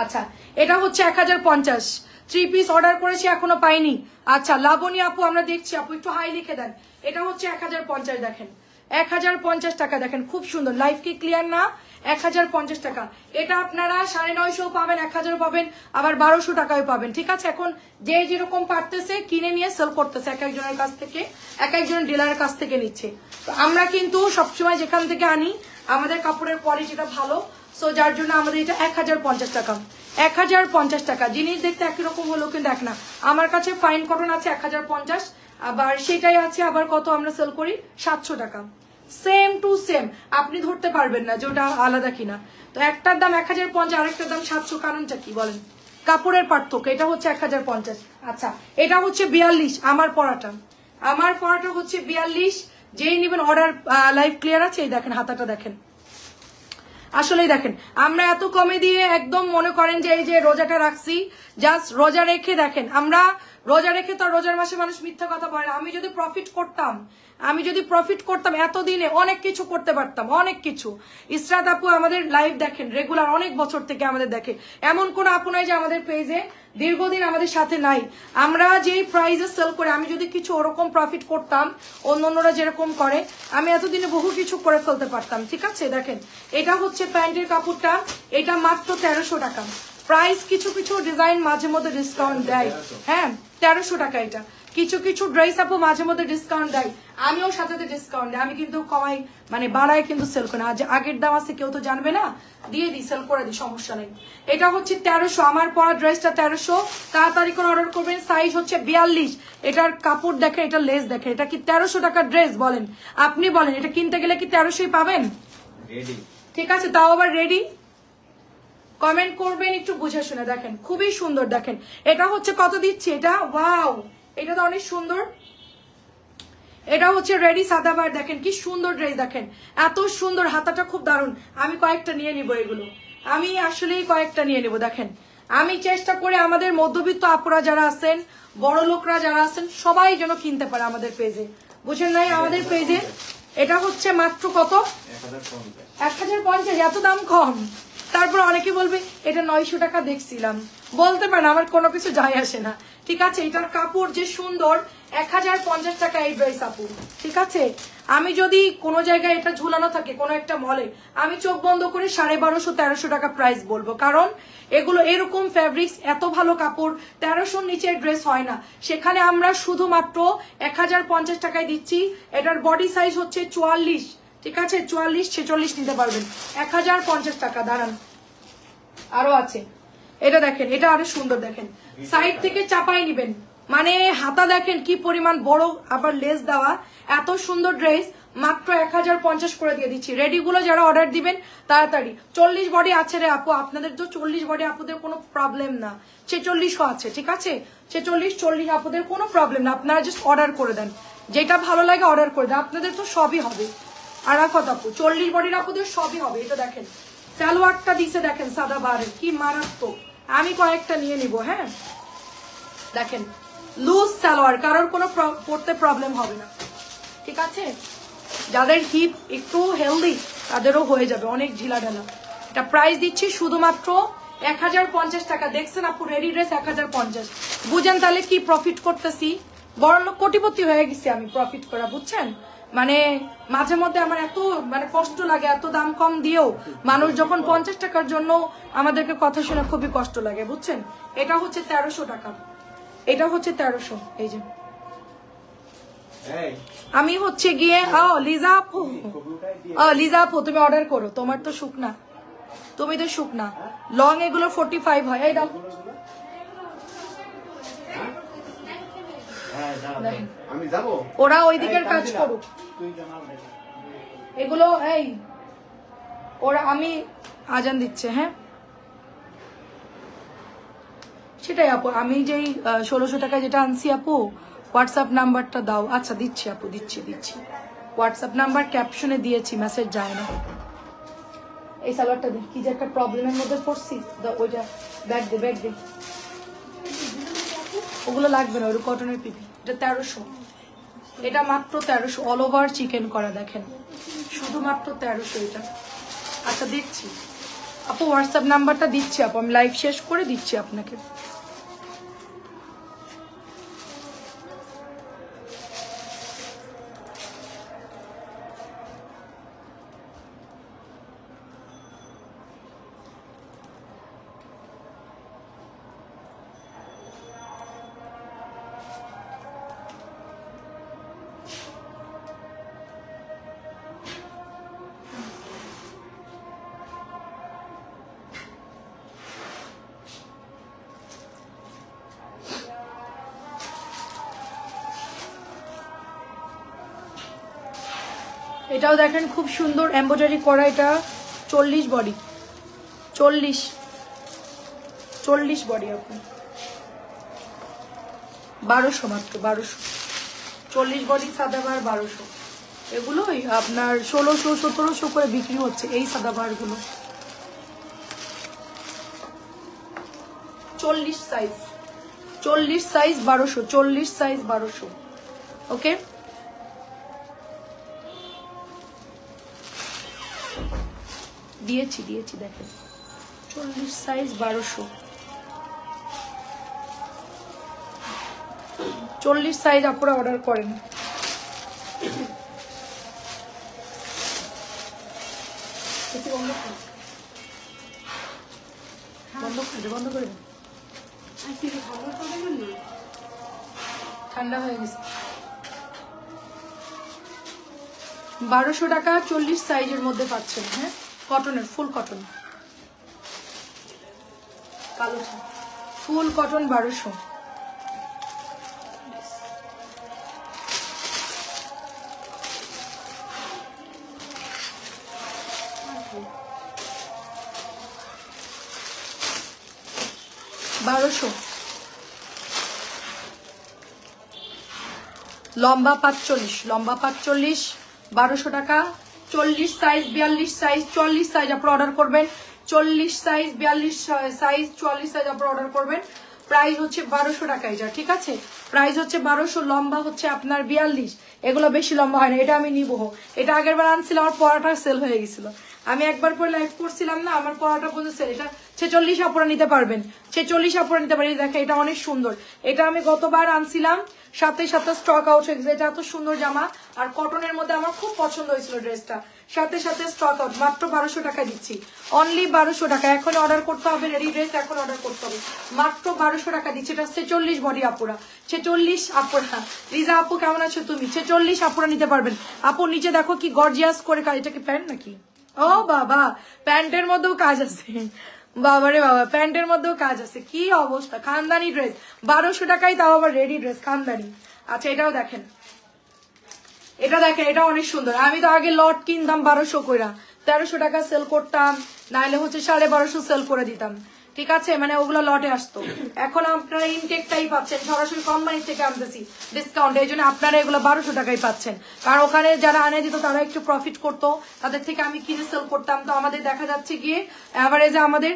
আচ্ছা এটা হচ্ছে 1050। 3 পিস অর্ডার করেছি এখনো পাইনি। আচ্ছা লাবণী আপু আমরা দেখছি, আপু একটু হাই লিখে দেন। এটা হচ্ছে 1050, দেখেন 1050 টাকা। দেখেন খুব সুন্দর, লাইফ কি ক্লিয়ার না? 1050 টাকা। এটা আপনারা 950 পাবেন, 1000 পাবেন, আবার 1200 টাকায় পাবেন, ঠিক আছে। এখন যে যেরকম পারতেছে কিনে নিয়ে সেল করতেছে, এক একজনের কাছ থেকে, এক একজনের ডিলারের কাছ থেকে নিচ্ছে। তো আমরা কিন্তু সবসময় যেখান থেকে আনি আমাদের কাপড়ের কোয়ালিটিটা ভালো, সো যার জন্য আমাদের এটা 1050 টাকা। 1050 টাকা। জিনিস দেখতে একই রকম হলো কিন্তু এক না। আমার কাছে ফাইন কটন আছে 1050, আবার সেটাই আছে আবার কত আমরা সেল করি 700 টাকা। সেম টু সেম, আপনি ধরতে পারবেন না যে ওটা আলাদা কিনা। তো একটার দাম 1050, আরেকটার দাম 700, কারণটা কি বলেন? কাপড়ের পার্থক্য। এটা হচ্ছে 1050। আচ্ছা এটা হচ্ছে 42, আমার পরাটা হচ্ছে 42। যেই নেবেন অর্ডার লাইভ ক্লিয়ার আছে। এই দেখেন হাতাটা দেখেন, আসলেই দেখেন আমরা এত কমে দিয়ে একদম মনে করেন যে এই যে রোজাটা রাখছি, জাস্ট রোজা রেখে দেখেন, আমরা রোজা রেখে তো রোজার মাসে মানুষ মিথ্যা কথা বলে না। আমি যদি প্রফিট করতাম এতদিনে অনেক কিছু করতে পারতাম, অনেক কিছু। ইসরাত আপু আমাদের লাইভ দেখেন রেগুলার, অনেক বছর থেকে আমাদের দেখে। এমন কোন আপু নাই যে আমাদের পেজে দীর্ঘদিন আমাদের সাথে নাই। আমরা যেই প্রাইজে সেল করে, আমি যদি কিছু ওরকম প্রফিট করতাম অন্যরা যেরকম করে, আমি এতদিনে বহু কিছু করে ফেলতে পারতাম, ঠিক আছে। দেখেন এটা হচ্ছে প্যান্টের কাপড়টা, এটা মাত্র 1300 টাকা। প্রাইস কিছু কিছু ডিজাইন মাঝে মধ্যে ডিসকাউন্ট দেয়, হ্যাঁ 1300 টাকা। এটা কিছু কিছু ড্রেস আপু মাঝে মধ্যে ডিসকাউন্ট দেয়, আমিও সাথে ডিসকাউন্ট দিই, আমি কিন্তু কমাই মানে বাড়ায় কিন্তু সেল করি না। আজ আগের দাম আছে কেউ তো জানবে না, দিয়ে দিই, সেল করে দিই, সমস্যা নেই। এটা হচ্ছে 1300, আমার পরা ড্রেসটা 1300, তাড়াতাড়ি করে অর্ডার করবেন। সাইজ হচ্ছে 42, এটার কাপড় দেখেন, এটা লেস দেখেন, এটা কি 1300 টাকার ড্রেস বলেন? আপনি বলেন এটা কিনতে গেলে কি 1300ই পাবেন? ঠিক আছে, তাও আবার রেডি। কমেন্ট করবেন একটু বুঝে শুনে। দেখেন খুবই সুন্দর, দেখেন এটা হচ্ছে কত দিচ্ছি এটা, ওয়াও এটা তো অনেক সুন্দর। এটা হচ্ছে রেডি সাদাবার, দেখেন কি সুন্দর ড্রেস, দেখেন এত সুন্দর, হাতাটা খুব দারুণ। আমি কয়েকটা নিয়ে নিব, এগুলো আমি আসলেই কয়েকটা নিয়ে নিব। দেখেন আমি চেষ্টা করি আমাদের মধ্যবিত্ত আপুরা যারা আছেন, বড় লোকরা যারা আছেন, সবাই যেন কিনতে পারে আমাদের পেজে, বুঝেন নাই? আমাদের পেজে এটা হচ্ছে মাত্র কত, 1050, এত দাম কম। তারপর অনেকে বলবে এটা 900 টাকা দেখছিলাম, বলতে পারেন, আমার কোনো কিছু যায় আসে না, ঠিক আছে? এটার কাপড় যে সুন্দর, 1050 টাকা এই ড্রেস আপু, ঠিক আছে? আমি যদি কোনো জায়গায় এটা ঝুলানো থাকে কোনো একটা মলে, আমি চোখ বন্ধ করে 1250-1300 টাকা প্রাইস বলবো, কারণ এগুলো এরকম ফ্যাব্রিক্স, এত ভালো কাপড় 1300 নিচের ড্রেস হয় না। সেখানে আমরা শুধুমাত্র 1050 টাকায় দিচ্ছি। এটার বডি সাইজ হচ্ছে 44, ঠিক আছে? 44-46 নিতে পারবেন, 1050 টাকা। দাঁড়ান, আরো আছে, এটা দেখেন, এটা আরো সুন্দর, দেখেন সাইড থেকে চাপাই নিবেন, মানে হাতা দেখেন কি পরিমাণ বড়, আবার লেস দেওয়া, এত সুন্দর ড্রেস মাত্র 1050 করে দিয়ে দিচ্ছি। রেডি গুলো যারা অর্ডার দিবেন তাড়াতাড়ি। 40 বডি আছে রে আপু, আপনাদের তো 40 বডি আপুদের কোনো প্রবলেম না, 46ও আছে, ঠিক আছে? 46-40 আপুদের কোনো প্রবলেম না, আপনারা জাস্ট অর্ডার করে দেন, যেটা ভালো লাগে অর্ডার করে দেন, আপনাদের তো সবই হবে। আর কথা আপু 40 বডির আপুদের সবই হবে। এটা দেখেন সালোয়ারটা দিছে, দেখেন সাদা বারের কি মারাত্মক, আমি কয়েকটা নিয়ে নিব। হ্যাঁ দেখেন লুজ সালোয়ার, কারোর কোনো পড়তে প্রবলেম হবে না, ঠিক আছে? যাদের হিপ একটু হেলদি তাদেরও হয়ে যাবে, অনেক ঢিলা ঢালা। এটা প্রাইস দিচ্ছি শুধুমাত্র 1050 টাকা। দেখছেন আপু রেডি ড্রেস 1050, বুঝেন তাহলে কি প্রফিট করতেছি? বড়লোক কোটিপতি হয়ে গেছি আমি প্রফিট করা, বুঝছেন? মানে মাঝে মধ্যে আমার এত মানে কষ্ট লাগে, এত দাম কম দিয়েও মানুষ যখন 50 টাকার জন্য আমাদেরকে কথা শুনে খুবই কষ্ট লাগে, বুঝছেন? এটা হচ্ছে 1300 টাকা, এটা হচ্ছে 1300। এই যে আমি হচ্ছে গিয়ে লিজা আপু তুমি অর্ডার করো, তোমার তো শুকনা, তুমি তো শুকনা। লং এগুলো 45 হয়। এই দাও, ওরা ওই দিকের কাজ করুক, এগুলো এই ওরা, আমি আজান দিচ্ছে। হ্যাঁ সেটাই আপু, আমি যেই 1600 টাকা যেটা আনছি আপু, হোয়াটসঅ্যাপ নাম্বারটা দাও। আচ্ছা দিচ্ছি আপু, দিচ্ছি হোয়াটসঅ্যাপ নাম্বার ক্যাপশনে দিয়েছি, মেসেজ যায় না। এই সালোয়ারটা দেখ, কি যে একটা প্রবলেমের মধ্যে পড়ছি, ওইটা ব্যাগ দে, ওগুলো লাগবে না, ওই কটনের পিপি। এটা 1300, এটা মাত্র 1300, অল ওভার চিকেন করা, দেখেন শুধুমাত্র 1300 এটা। আচ্ছা দেখছি আপু, হোয়াটসঅ্যাপ নাম্বারটা দিচ্ছি আপু, আমি লাইভ শেষ করে দিচ্ছি আপনাকে। এটাও দেখেন খুব সুন্দর এমব্রয়ডারি করা, এটা 40 বডি, 40 বডি আপনি 1200, মাত্র 1200, 40 বডি সাদাবার 1200। এগুলোই আপনার 1600-1700 করে বিক্রি হচ্ছে এই সাদাবার গুলো। 40 সাইজ 1200, 40 সাইজ 1200। ওকে দিয়েছি দেখেন 40 সাইজ 1200, 40 সাইজ আপনারা অর্ডার করেন। বন্ধ করে দেন। ঠান্ডা হয়ে গেছে। 1200 টাকা 40 সাইজের মধ্যে পাচ্ছেন। হ্যাঁ, কটনের, ফুল কটন, কালোটা ফুল কটন 1200। লম্বা 45, লম্বা 45, 1200 টাকা। 40 সাইজ, 42 সাইজ, 44 সাইজ আপনারা অর্ডার করবেন। 40 সাইজ, 42 সাইজ, 44 সাইজ আপনারা অর্ডার করবেন। প্রাইস হচ্ছে 1200 টাকা এটা, ঠিক আছে? প্রাইস হচ্ছে 1200। লম্বা হচ্ছে আপনার 42, এগুলো বেশি লম্বা হয় না। এটা আমি নিবো, এটা আগের বার আনছিলাম, আমার পরাটা সেল হয়ে গেছিল। আমি একবার পরে লাইভ করছিলাম না, আমার পরাটা পর্যন্ত সেল। এটা 46 আপনারা নিতে পারবেন, 46 আপনারা নিতে পারেন। দেখেন এটা অনেক সুন্দর, এটা আমি গতবার আনছিলাম, সাথে সাথে স্টক আউট হয়ে গেছে। এটা এত সুন্দর জামা, আর কটনের মধ্যে আমার খুব পছন্দ হয়েছিল ড্রেসটা, সাথে সাথে স্টক আউট। মাত্র 1200 টাকা দিচ্ছি, অনলি 1200 টাকা। এখন অর্ডার করতে হবে, রেডি ড্রেস এখন অর্ডার করতে হবে, মাত্র 1200 টাকা দিচ্ছি। এটা 46 বডি আপুরা, 46 আপুরা। রিজা আপু কেমন আছো তুমি? 46 আপুরা নিতে পারবেন। আপু নিচে দেখো কি গর্জিয়াস করে, এটা কি প্যান্ট নাকি? ও বাবা, প্যান্টের মধ্যেও কাজ আছে, বাবারে বাবা, প্যান্টের মধ্যেও কাজ আছে। কি অবস্থা, খানদানি ড্রেস 1200 টাকায়, তাও আবার রেডি ড্রেস, খানদানি। আচ্ছা এটাও দেখেন, এটা দেখেন, এটা অনেক সুন্দর। আমি তো আগে লট কিনতাম 1200 কইরা, 1300 টাকা সেল করতাম, নাইলে হচ্ছে 1250 সেল করে দিতাম, ঠিক আছে? মানে ওগুলো লটে আসতো। এখন আপনারা ইনটেকটাই পাচ্ছেন, সরাসরি কোম্পানি থেকে আনতেছি ডিসকাউন্ট, এই জন্য আপনারা এগুলো 1200 টাকায় পাচ্ছেন। কারণ ওখানে যারা আনে দিত তারা একটু প্রফিট করতো, তাদের থেকে আমি কিনে সেল করতাম, তো আমাদের দেখা যাচ্ছে গিয়ে অ্যাভারেজে আমাদের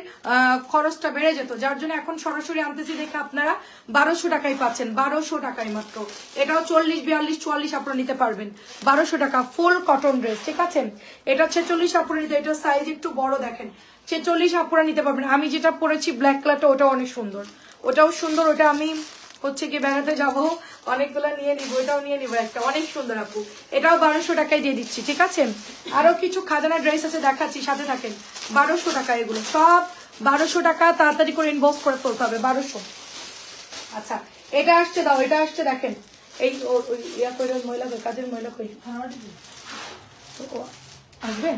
খরচটা বেড়ে যেত, যার জন্য এখন সরাসরি আনতেছি দেখে আপনারা 1200 টাকায় পাচ্ছেন, 1200 টাকায় মাত্র। এটাও 40, 42, 44 আপনারা নিতে পারবেন, 1200 টাকা ফুল কটন ড্রেস, ঠিক আছে? এটা 46 আপনারা নিতে, এটা সাইজ একটু বড় দেখেন, 46 আপনারা নিতে পারবেন। আমি যেটা পরেছি ব্ল্যাক কালারটা, ওটাও অনেক সুন্দর, ওটাও সুন্দর। ওটা আমি হচ্ছে কি বেড়াতে যাবো, অনেকগুলো নিয়ে নিবো, এটাও নিয়ে নিবো একটা, অনেক সুন্দর আপু। এটাও 1200 টাকায় দিয়ে দিচ্ছি, ঠিক আছে? আরো কিছু খাজানা ড্রেস আছে দেখাচ্ছি, সাথে থাকেন। 1200 টাকা এগুলো সব, 1200 টাকা। তাড়াতাড়ি করে ইনবক্স করে ফেলতে হবে, 1200। আচ্ছা এটা আসছে, দাও, এটা আসছে দেখেন। এই ইয়া করে মহিলা কই, কাজের মহিলা কই আসবে?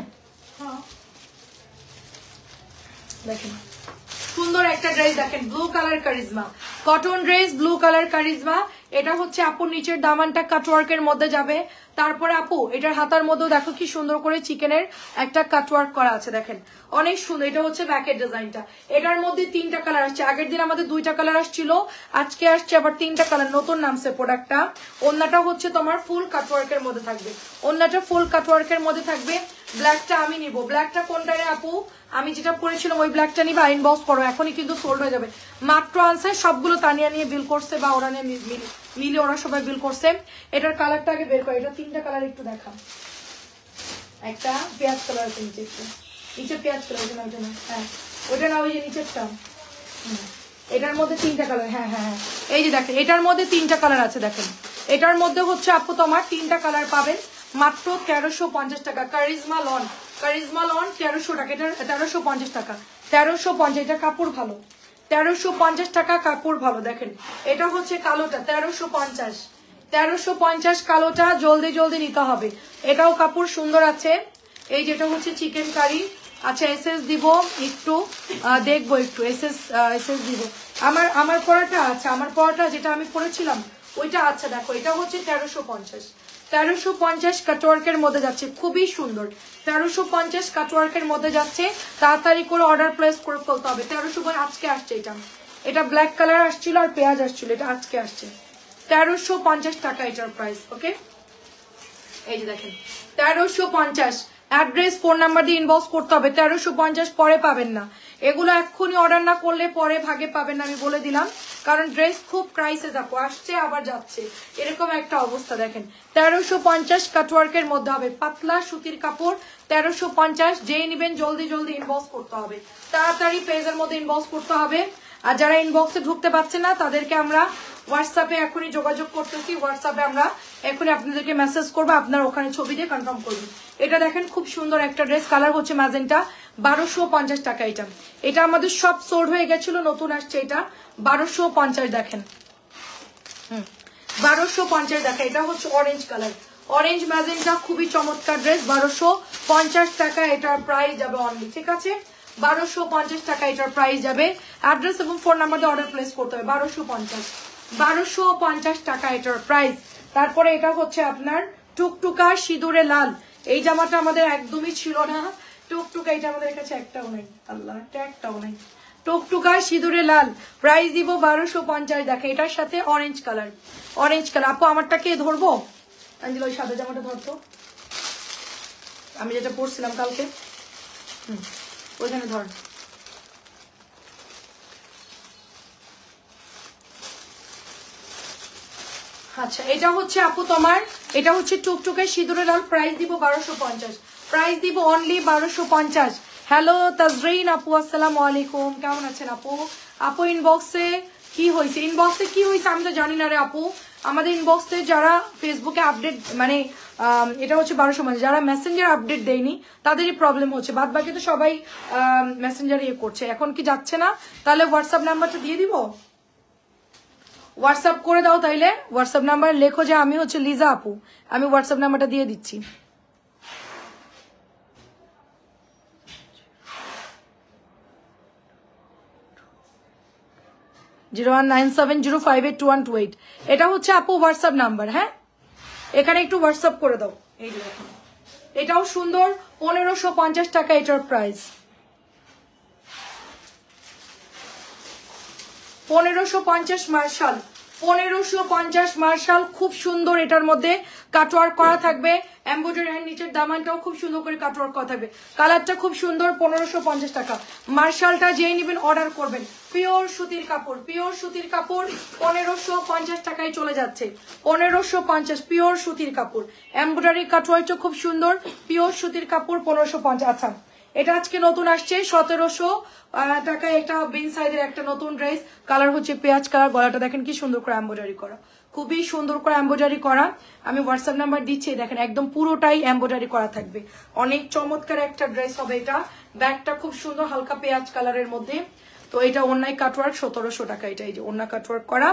দেখেন সুন্দর একটা ড্রেস, দেখেন blue colour charisma, cotton dress, blue colour charisma. এটা হচ্ছে আপুর নিচের দামানটা কাটওয়ার্কের মধ্যে যাবে। তারপরে আপু এটার হাতার মধ্যেও দেখো কি সুন্দর করে চিকেনের একটা কাটওয়ার্ক করা আছে, দেখেন অনেক সুন্দর। এটা হচ্ছে ব্যাকের ডিজাইনটা। এটার মধ্যে 3টা কালার আসছে, আগের দিন আমাদের 2টা কালার আসছিল, আজকে আসছে আবার 3টা কালার, নতুন নামছে প্রোডাক্টটা। ওন্নাটা হচ্ছে তোমার ফুল কাটওয়ার্কের মধ্যে থাকবে, ওন্নাটা ফুল কাটওয়ার্কের মধ্যে থাকবে। ব্ল্যাকটা আমি নিব, ব্ল্যাকটা কোনটা রে আপু? আমি যেটা পরেছিলাম ওই ব্ল্যাকটা নিবা, ইনবক্স করো, এখনই কিন্তু সোল্ড হয়ে যাবে। মাত্র আনসার সবগুলো তানিয়া নিয়ে বিল করছে, বা ওরা নিয়ে মিলে ওরা সবাই বিল করছে। এটার কালারটা আগে বের করে, এটা 3টা কালার একটু দেখা। একটা পেঁয়াজ কালার আছে নিচে, একটু নিচে পেঁয়াজ কালার, ওইটা না, হ্যাঁ ওইটা না, ওই যে নিচেরটা। এটার মধ্যে 3টা কালার, হ্যাঁ হ্যাঁ হ্যাঁ, এই যে দেখেন এটার মধ্যে 3টা কালার আছে, দেখেন এটার মধ্যে হচ্ছে আপু তোমার 3টা কালার পাবেন মাত্র 1350 টাকা। কারিজমা লন, কারিজমা লন 1300 টাকা, এটা 1350 টাকা, 1350। এটা কাপড় ভালো, 1350 টাকা কাপড় ভালো। দেখেন এটা হচ্ছে কালোটা 1350, 1350 কালোটা, জলদি জলদি নিতে হবে। এটাও কাপড় সুন্দর আছে। এই যেটা হচ্ছে চিকেন কারি। আচ্ছা এসএস দিব একটু, দেখবো একটু এসএস দিব। আমার পরাটা, আচ্ছা আমার পরাটা যেটা আমি পরেছিলাম ওইটা, আচ্ছা দেখো এটা হচ্ছে 1350, 1350 কাটওয়ার্কের মধ্যে যাচ্ছে, খুবই সুন্দর। 1350 কাটওয়ার্কের মধ্যে যাচ্ছে, তাড়াতাড়ি করে অর্ডার প্লেস করে ফেলতে হবে। 1300 আজকে আসছে, এটা ব্ল্যাক কালার আসছিল আর পেঁয়াজ আসছিল, এটা আজকে আসছে। 1350 টাকা এটার প্রাইস, ওকে? এই যে দেখেন 1350। অ্যাড্রেস ফোন নাম্বার দিয়ে ইনবক্স করতে হবে, 1350 পরে পাবেন না। এগুলো এক্ষুনি অর্ডার না করলে পরে ভাগে পাবেন না, আমি বলে দিলাম। কারণ ড্রেস খুব ক্রাইসিস আপু, আসছে আবার যাচ্ছে, এরকম একটা অবস্থা। দেখেন 1350 কাটওয়ার্কের মধ্যে হবে, পাতলা সুতির কাপড়, 1350। যেই নিবেন জলদি জলদি ইনবক্স করতে হবে, তাড়াতাড়ি পেজের মধ্যে ইনবক্স করতে হবে। আর যারা ইনবক্সে ঢুকতে পারছে না তাদেরকে আমরা হোয়াটসঅ্যাপে এখনই যোগাযোগ করতেছি, হোয়াটসঅ্যাপে আমরা এখনই আপনাদেরকে মেসেজ করবো, আপনারা ওখানে ছবি দিয়ে কনফার্ম করবেন। এটা দেখেন খুব সুন্দর একটা ড্রেস, কালার হচ্ছে ম্যাজেন্টা, 1250 টাকা। এটা আমাদের সব সোল্ড হয়ে গেছিল, নতুন আসছে এটা 1250। দেখেন 1250 দেখা, এটা হচ্ছে অরেঞ্জ কালার, অরেঞ্জ ম্যাজেন্টা, খুবই চমৎকার ড্রেস। 1250 টাকা এটার প্রাইস যাবে অনলি, ঠিক আছে? 1250 টাকা এটার প্রাইস যাবে। অ্যাড্রেস এবং ফোন নাম্বার দিয়ে অর্ডার প্লেস করতে হবে। 1250 টাকা এটার প্রাইস। তারপরে এটা হচ্ছে আপনার টুকটুকা সিঁদুরে লাল, এই জামাটা আমাদের একদমই ছিল না। টুকটুকা, এটা আমাদের কাছে একটাও নেই, আল্লাহ, একটাও নেই। টুকটুকা সিঁদুরে লাল, প্রাইস দিব 1250 দেখে, এটার সাথে অরেঞ্জ কালার, অরেঞ্জ কালার। আপু আমারটাকে ধরবো, আঞ্জলি ওই সাদা জামাটা ধরতো, আমি যেটা পরছিলাম কালকে, ওইখানে ধর। আচ্ছা, এটা হচ্ছে আপু তোমার, এটা হচ্ছে টুকটুকে সিঁদুরে লাল, প্রাইস দিব 1250, প্রাইস দিব অনলি 1250। হ্যালো তাজরিন আপু, আসসালামু আলাইকুম, কেমন আছেন আপু? আপু ইনবক্সে কি হয়েছে, ইনবক্সে কি হয়েছে আমি তো জানি না রে আপু। আমাদের ইনবক্সে যারা ফেসবুকে আপডেট, মানে এটা হচ্ছে 1250, যারা মেসেঞ্জার আপডেট দেয়নি তাদেরই প্রবলেম হচ্ছে, বাদ বাকি তো সবাই মেসেঞ্জার ইয়ে করছে। এখন কি যাচ্ছে না? তাহলে হোয়াটসঅ্যাপ নাম্বারটা দিয়ে দিব, হোয়াটসঅ্যাপ করে দাও। তাইলে হোয়াটসঅ্যাপ নাম্বার লেখো যে আমি হচ্ছে লিজা আপু, আমি হোয়াটসঅ্যাপ নাম্বারটা দিয়ে দিচ্ছি। 01970582128, এটা হচ্ছে আপু হোয়াটসঅ্যাপ নাম্বার। হ্যাঁ, এখানে একটু হোয়াটসঅ্যাপ করে দাও। এই যে দেখুন, এটাও সুন্দর, 1550 টাকা এটার প্রাইস, 1550 মার্শাল, 1550 মার্শাল, খুব সুন্দর। এটার মধ্যে কাটওয়ার্ক করা থাকবে, এমব্রয়ডারি, এর নিচের দামানটাও খুব সুন্দর করে কাটওয়ার্ক করা থাকবে, কালারটা খুব সুন্দর। 1550 টাকা মার্শালটা যেই নেবেন অর্ডার করবেন। পিওর সুতির কাপড়, পিওর সুতির কাপড় 1550 টাকায় চলে যাচ্ছে, 1550 পিওর সুতির কাপড়, এমব্রয়ডারি কাটওয়ার্কটা খুব সুন্দর, পিওর সুতির কাপড় 1550। আচ্ছা, এটা আজকে নতুন আসছে 1700 টাকায়, একটা বিন সাইজের একটা নতুন ড্রেস, কালার হচ্ছে পেঁয়াজ কালার, গলাটা দেখেন কি সুন্দর করে এমব্রয়ডারি করা, খুবই সুন্দর করে এমব্রয়ডারি করা। আমি হোয়াটসঅ্যাপ নাম্বার দিচ্ছি, দেখেন একদম পুরোটাই এমব্রয়ডারি করা থাকবে, অনেক চমৎকার একটা ড্রেস হবে এটা। ব্যাগটা খুব সুন্দর হালকা পেঁয়াজ কালারের মধ্যে। তো এটা ওন্নায় কাটওয়ার্ক 1700 টাকা, এটা এই যে ওন্না কাটওয়ার্ক করা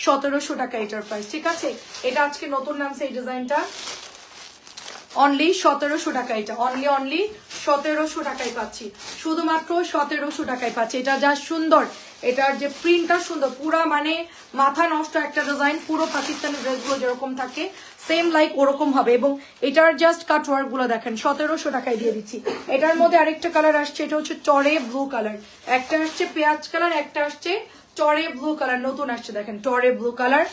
1700 টাকা এটার প্রাইস, ঠিক আছে? এটা আজকে নতুন নামছে এই ডিজাইনটা, অনলি 1700 টাকা, এটা অনলি 1700 টাকায় পাচ্ছি, শুধুমাত্র 1700 টাকায় পাচ্ছি। এটা যা সুন্দর, এটার যে প্রিন্টটা সুন্দর, পুরা মানে মাথা নষ্ট একটা ডিজাইন, পুরো পাকিস্তানি ড্রেসগুলো যেরকম থাকে সেম লাইক ওরকম হবে। এবং এটার জাস্ট কাটওয়ার্ক গুলো দেখেন, 1700 টাকায় দিয়ে দিচ্ছি। এটার মধ্যে আরেকটা কালার আসছে, এটা হচ্ছে টরে ব্লু কালার, একটা আসছে পেঁয়াজ কালার, একটা আসছে টরে ব্লু কালার, নতুন আসছে দেখেন টরে ব্লু কালার,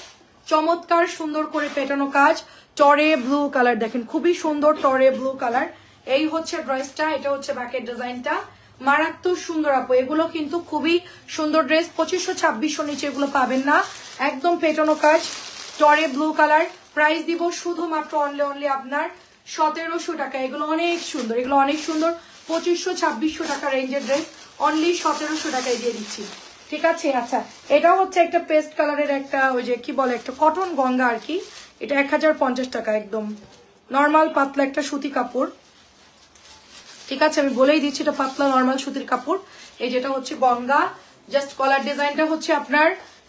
চমৎকার সুন্দর করে পেটানো কাজ, টরে ব্লু কালার দেখেন, খুবই সুন্দর টরে ব্লু কালার। এই হচ্ছে ড্রেসটা, এটা হচ্ছে ব্যাকের ডিজাইনটা, মারাত্মক সুন্দর আপু। এগুলো কিন্তু খুবই সুন্দর ড্রেস, 2500-2600 নিচে এগুলো পাবেন না, একদম পেটানো কাজ, টরে ব্লু কালার। প্রাইস দিব শুধুমাত্র অনলি আপনার 1700 টাকা। এগুলো অনেক সুন্দর, এগুলো অনেক সুন্দর, 2500-2600 টাকা রেঞ্জের ড্রেস, অনলি 1700 টাকায় দিয়ে দিচ্ছি, ঠিক আছে? আচ্ছা, এটাও হচ্ছে একটা পেস্ট কালারের একটা, ওই যে কি বলে, একটা কটন গঙ্গা আর কি, এটা 1050 টাকা, একদম নর্মাল পাতলা একটা সুতি কাপড়, ঠিক আছে? আমি বলেই দিচ্ছি এটা পাতলা নর্মাল সুতির কাপড়। এই যেটা হচ্ছে গঙ্গা, জাস্ট কলার ডিজাইনটা হচ্ছে আপনার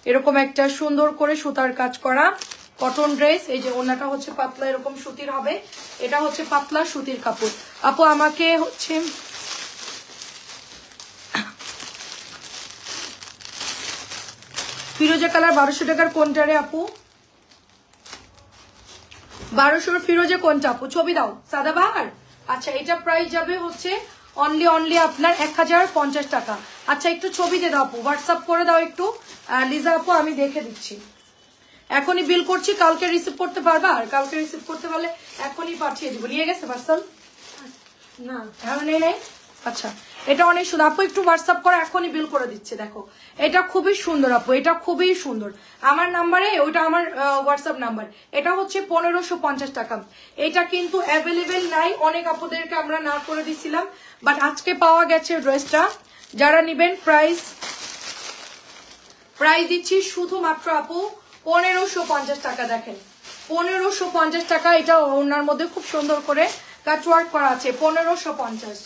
এরকম একটা সুন্দর করে সুতার কাজ করা কটন ড্রেস। এই যে ওনাটা হচ্ছে পাতলা এরকম সুতির হবে, এটা হচ্ছে পাতলা সুতির কাপড়। আপু আমাকে হচ্ছে ফিরোজা কালার 1200 টাকার কোনটা রে আপু? 1200 ফিরোজে কোনটা আপু? ছবি দাও, সাদাবাহার। আচ্ছা, এটা প্রাইস যাবে হচ্ছে অনলি আপনার 1050 টাকা। আচ্ছা, একটু ছবি দিয়ে দাও আপু, হোয়াটসঅ্যাপ করে দাও একটু লিজা আপু, আমি দেখে দিচ্ছি। এখনই বিল করছি, কালকে রিসিভ করতে পারবা? আর কালকে রিসিভ করতে পারলে এখনই পাঠিয়ে দিব। নিয়ে গেছে পার্সেল? না, এখন নেই। আচ্ছা, এটা অনেক সুন্দর আপু, একটু হোয়াটসঅ্যাপ করে এখনই বিল করে দিচ্ছে। দেখো, এটা খুবই সুন্দর আপু, এটা খুবই সুন্দর। আমার নাম্বারে, ওইটা আমার হোয়াটসঅ্যাপ নাম্বার, এটা হচ্ছে 1550 টাকা। এটা কিন্তু অ্যাভেলেবেল নাই, অনেক আপুদেরকে আমরা না করে দিছিলাম, বাট আজকে পাওয়া গেছে ড্রেসটা। যারা নিবেন প্রাইস দিচ্ছি শুধুমাত্র আপু 1550 টাকা। দেখেন 1550 টাকা, এটা ওনার মধ্যে খুব সুন্দর করে কাটওয়ার্ক করা আছে, 1550,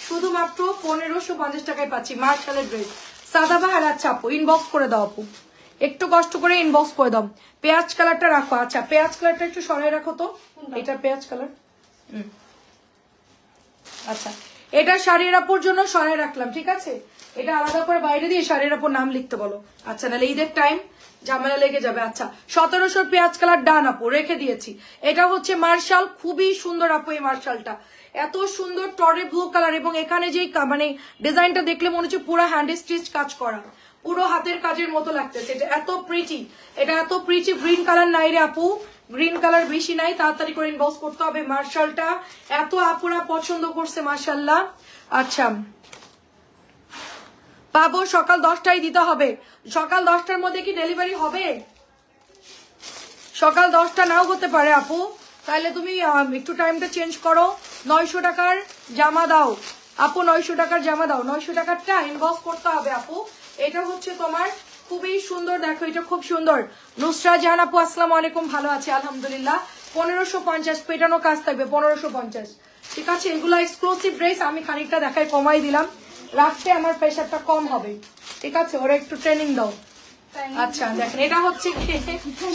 শুধুমাত্র 1550 টাকায় পাচ্ছি মার্শালের ড্রেস, সাদাবাহার। আচ্ছা আপু, ইনবক্স করে দাও আপু, একটু কষ্ট করে ইনবক্স করে দাও। পেঁয়াজ কালারটা রাখো। আচ্ছা পেঁয়াজ কালারটা একটু সরাই রাখো তো, এটা পেঁয়াজ কালার। আচ্ছা এটা শাড়ির আপুর জন্য সরাই রাখলাম, ঠিক আছে? এটা আলাদা করে বাইরে দিয়ে শাড়ির আপুর নাম লিখতে বলো। আচ্ছা নাহলে ঈদের টাইম ঝামেলা লেগে যাবে। আচ্ছা 1700 পেঁয়াজ কালার ডান আপু, রেখে দিয়েছি। এটা হচ্ছে মার্শাল, খুবই সুন্দর আপু এই মার্শালটা, এত সুন্দর টরে ব্লু কালার, এবং এখানে যে মানে ডিজাইনটা দেখলে মনে হচ্ছে পুরো হ্যান্ড স্টিচ কাজ করা, পুরো হাতের কাজের মতো লাগতেছে। এটা এত প্রিটি, এটা এত প্রিটি। গ্রিন কালার নাই রে আপু, গ্রিন কালার বেশি নাই, তাড়াতাড়ি করে ইনবক্স করতে হবে। মার্শালটা এত আপুরা পছন্দ করছে মাশাআল্লাহ। আচ্ছা পাবো, সকাল 10টায় দিতে হবে। সকাল 10টার মধ্যে কি ডেলিভারি হবে? সকাল 10টা নাও হতে পারে আপু, তাহলে তুমি একটু টাইমটা চেঞ্জ করো। 900 টাকার জামা দাও আপু, 900 টাকার জামা দাও। 900 টাকারটা ইনবক্স করতে হবে আপু। এটা হচ্ছে তোমার খুবই সুন্দর, দেখো এটা খুব সুন্দর। নুসরা জাহান আপু আসসালামু আলাইকুম, ভালো আছে আলহামদুলিল্লাহ। 1550 পেটানো কাজ থাকবে, 1550, ঠিক আছে? এগুলো এক্সক্লুসিভ ড্রেস, আমি খানিকটা দেখাই কমাই দিলাম, রাখতে আমার প্রেশারটা কম হবে, ঠিক আছে? ওরা একটু ট্রেনিং দাও। আচ্ছা দেখেন এটা হচ্ছে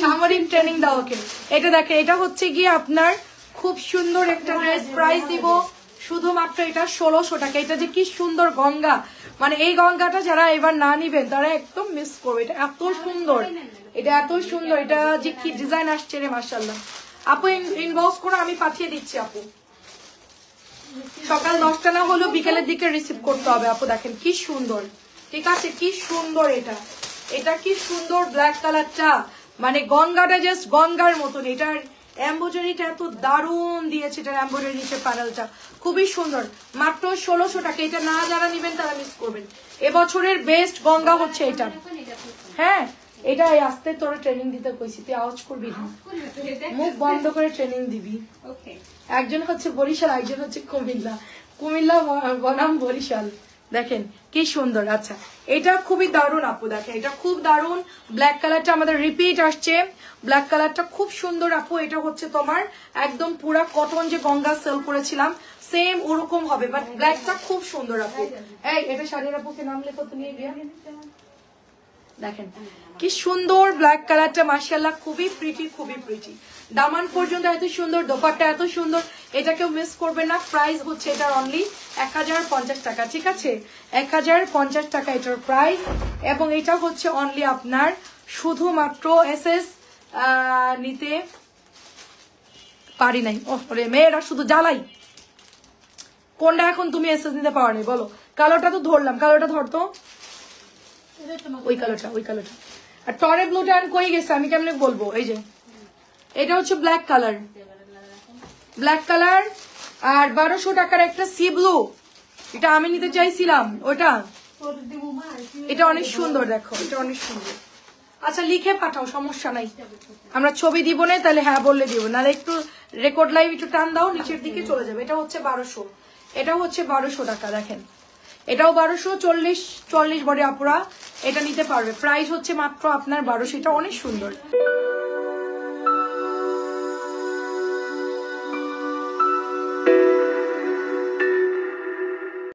সামরিক ট্রেনিং দাও ওকে। এটা দেখেন এটা হচ্ছে গিয়ে আপনার খুব সুন্দর একটা ড্রেস, প্রাইস দিব শুধুমাত্র এটা 1600 টাকা। এটা যে কি সুন্দর গঙ্গা, মানে এই গঙ্গাটা যারা এবার না নিবেন তারা একদম মিস করবে। এটা এত সুন্দর, এটা এত সুন্দর, এটা যে কি ডিজাইন আসছে রে মাশাআল্লাহ। আপু ইনবক্স করে আমি পাঠিয়ে দিচ্ছি আপু। সকাল 10টা না হলেও বিকেলের দিকে রিসিভ করতে হবে আপু। দেখেন কি সুন্দর, ঠিক আছে? কি সুন্দর এটা, এটা কি সুন্দর ব্ল্যাক কালারটা, মানে গঙ্গাটা জাস্ট গঙ্গার মতন। এটার এমব্রয়ডারিটা এত দারুণ দিয়েছে, এটার এমব্রয়ডারি নিচে প্যানেলটা খুবই সুন্দর। মাত্র 1600 টাকা। এটা না যারা নিবেন তারা মিস করবেন। এবছরের বেস্ট গঙ্গা হচ্ছে এটা। হ্যাঁ এটা আসতে তোরা ট্রেনিং দিতে কইছি, তুই আওয়াজ করবি না, মুখ বন্ধ করে ট্রেনিং দিবি। একজন হচ্ছে বরিশাল, একজন হচ্ছে কুমিল্লা, কুমিল্লা বনাম বরিশাল। দেখেন কি সুন্দর। আচ্ছা এটা খুবই দারুণ আপু, দেখেন এটা খুব দারুণ। ব্ল্যাক কালারটা আমাদের রিপিট আসছে, ব্ল্যাক কালারটা খুব সুন্দর আপু। এটা হচ্ছে তোমার একদম পুরা কটন, যে গঙ্গা সেল করেছিলাম সেম ওরকম হবে, বাট ব্ল্যাকটা খুব সুন্দর আপু। এই এটা শাড়ির আপুকে নাম লেখো তো নিয়ে গিয়ে। দেখেন কি সুন্দর ব্ল্যাক কালারটা মাশাআল্লাহ, খুবই প্রিটি, খুবই প্রিটি। দামান পর্যন্ত এত সুন্দর, দোপাট্টা এত সুন্দর, এটা কেউ মিস করবে না। প্রাইস হচ্ছে এটার অনলি 1050 টাকা, ঠিক আছে? 1050 টাকা এটার প্রাইস। এবং এটা হচ্ছে অনলি আপনার শুধুমাত্র এসএস নিতে পারি নাই। ওরে মেয়েরা শুধু জ্বালাই। কোনটা এখন তুমি এসএস নিতে পারো নাই বলো? কালোটা তো ধরলাম, কালোটা ধরতো, ওই কালোটা, ওই কালোটা। আর টরে ব্লুটা আর কই গেছে আমি কেমনে বলবো? এই যে এটা হচ্ছে ব্ল্যাক কালার, ব্ল্যাক কালার। আর 1200 টাকার একটা সি ব্লু, এটা আমি নিতে চাইছিলাম ওটা। এটা অনেক সুন্দর, দেখো এটা অনেক সুন্দর। আচ্ছা লিখে পাঠাও, সমস্যা নাই, আমরা ছবি দিব না, তাহলে হ্যাঁ বললে দিব, নাহলে একটু রেকর্ড লাইভ একটু টান দাও, নিচের দিকে চলে যাবে। এটা হচ্ছে 1200, এটা হচ্ছে 1200 টাকা। দেখেন এটাও 1240 বডি আপুরা এটা নিতে পারবে। প্রাইস হচ্ছে মাত্র আপনার 1200। এটা অনেক সুন্দর।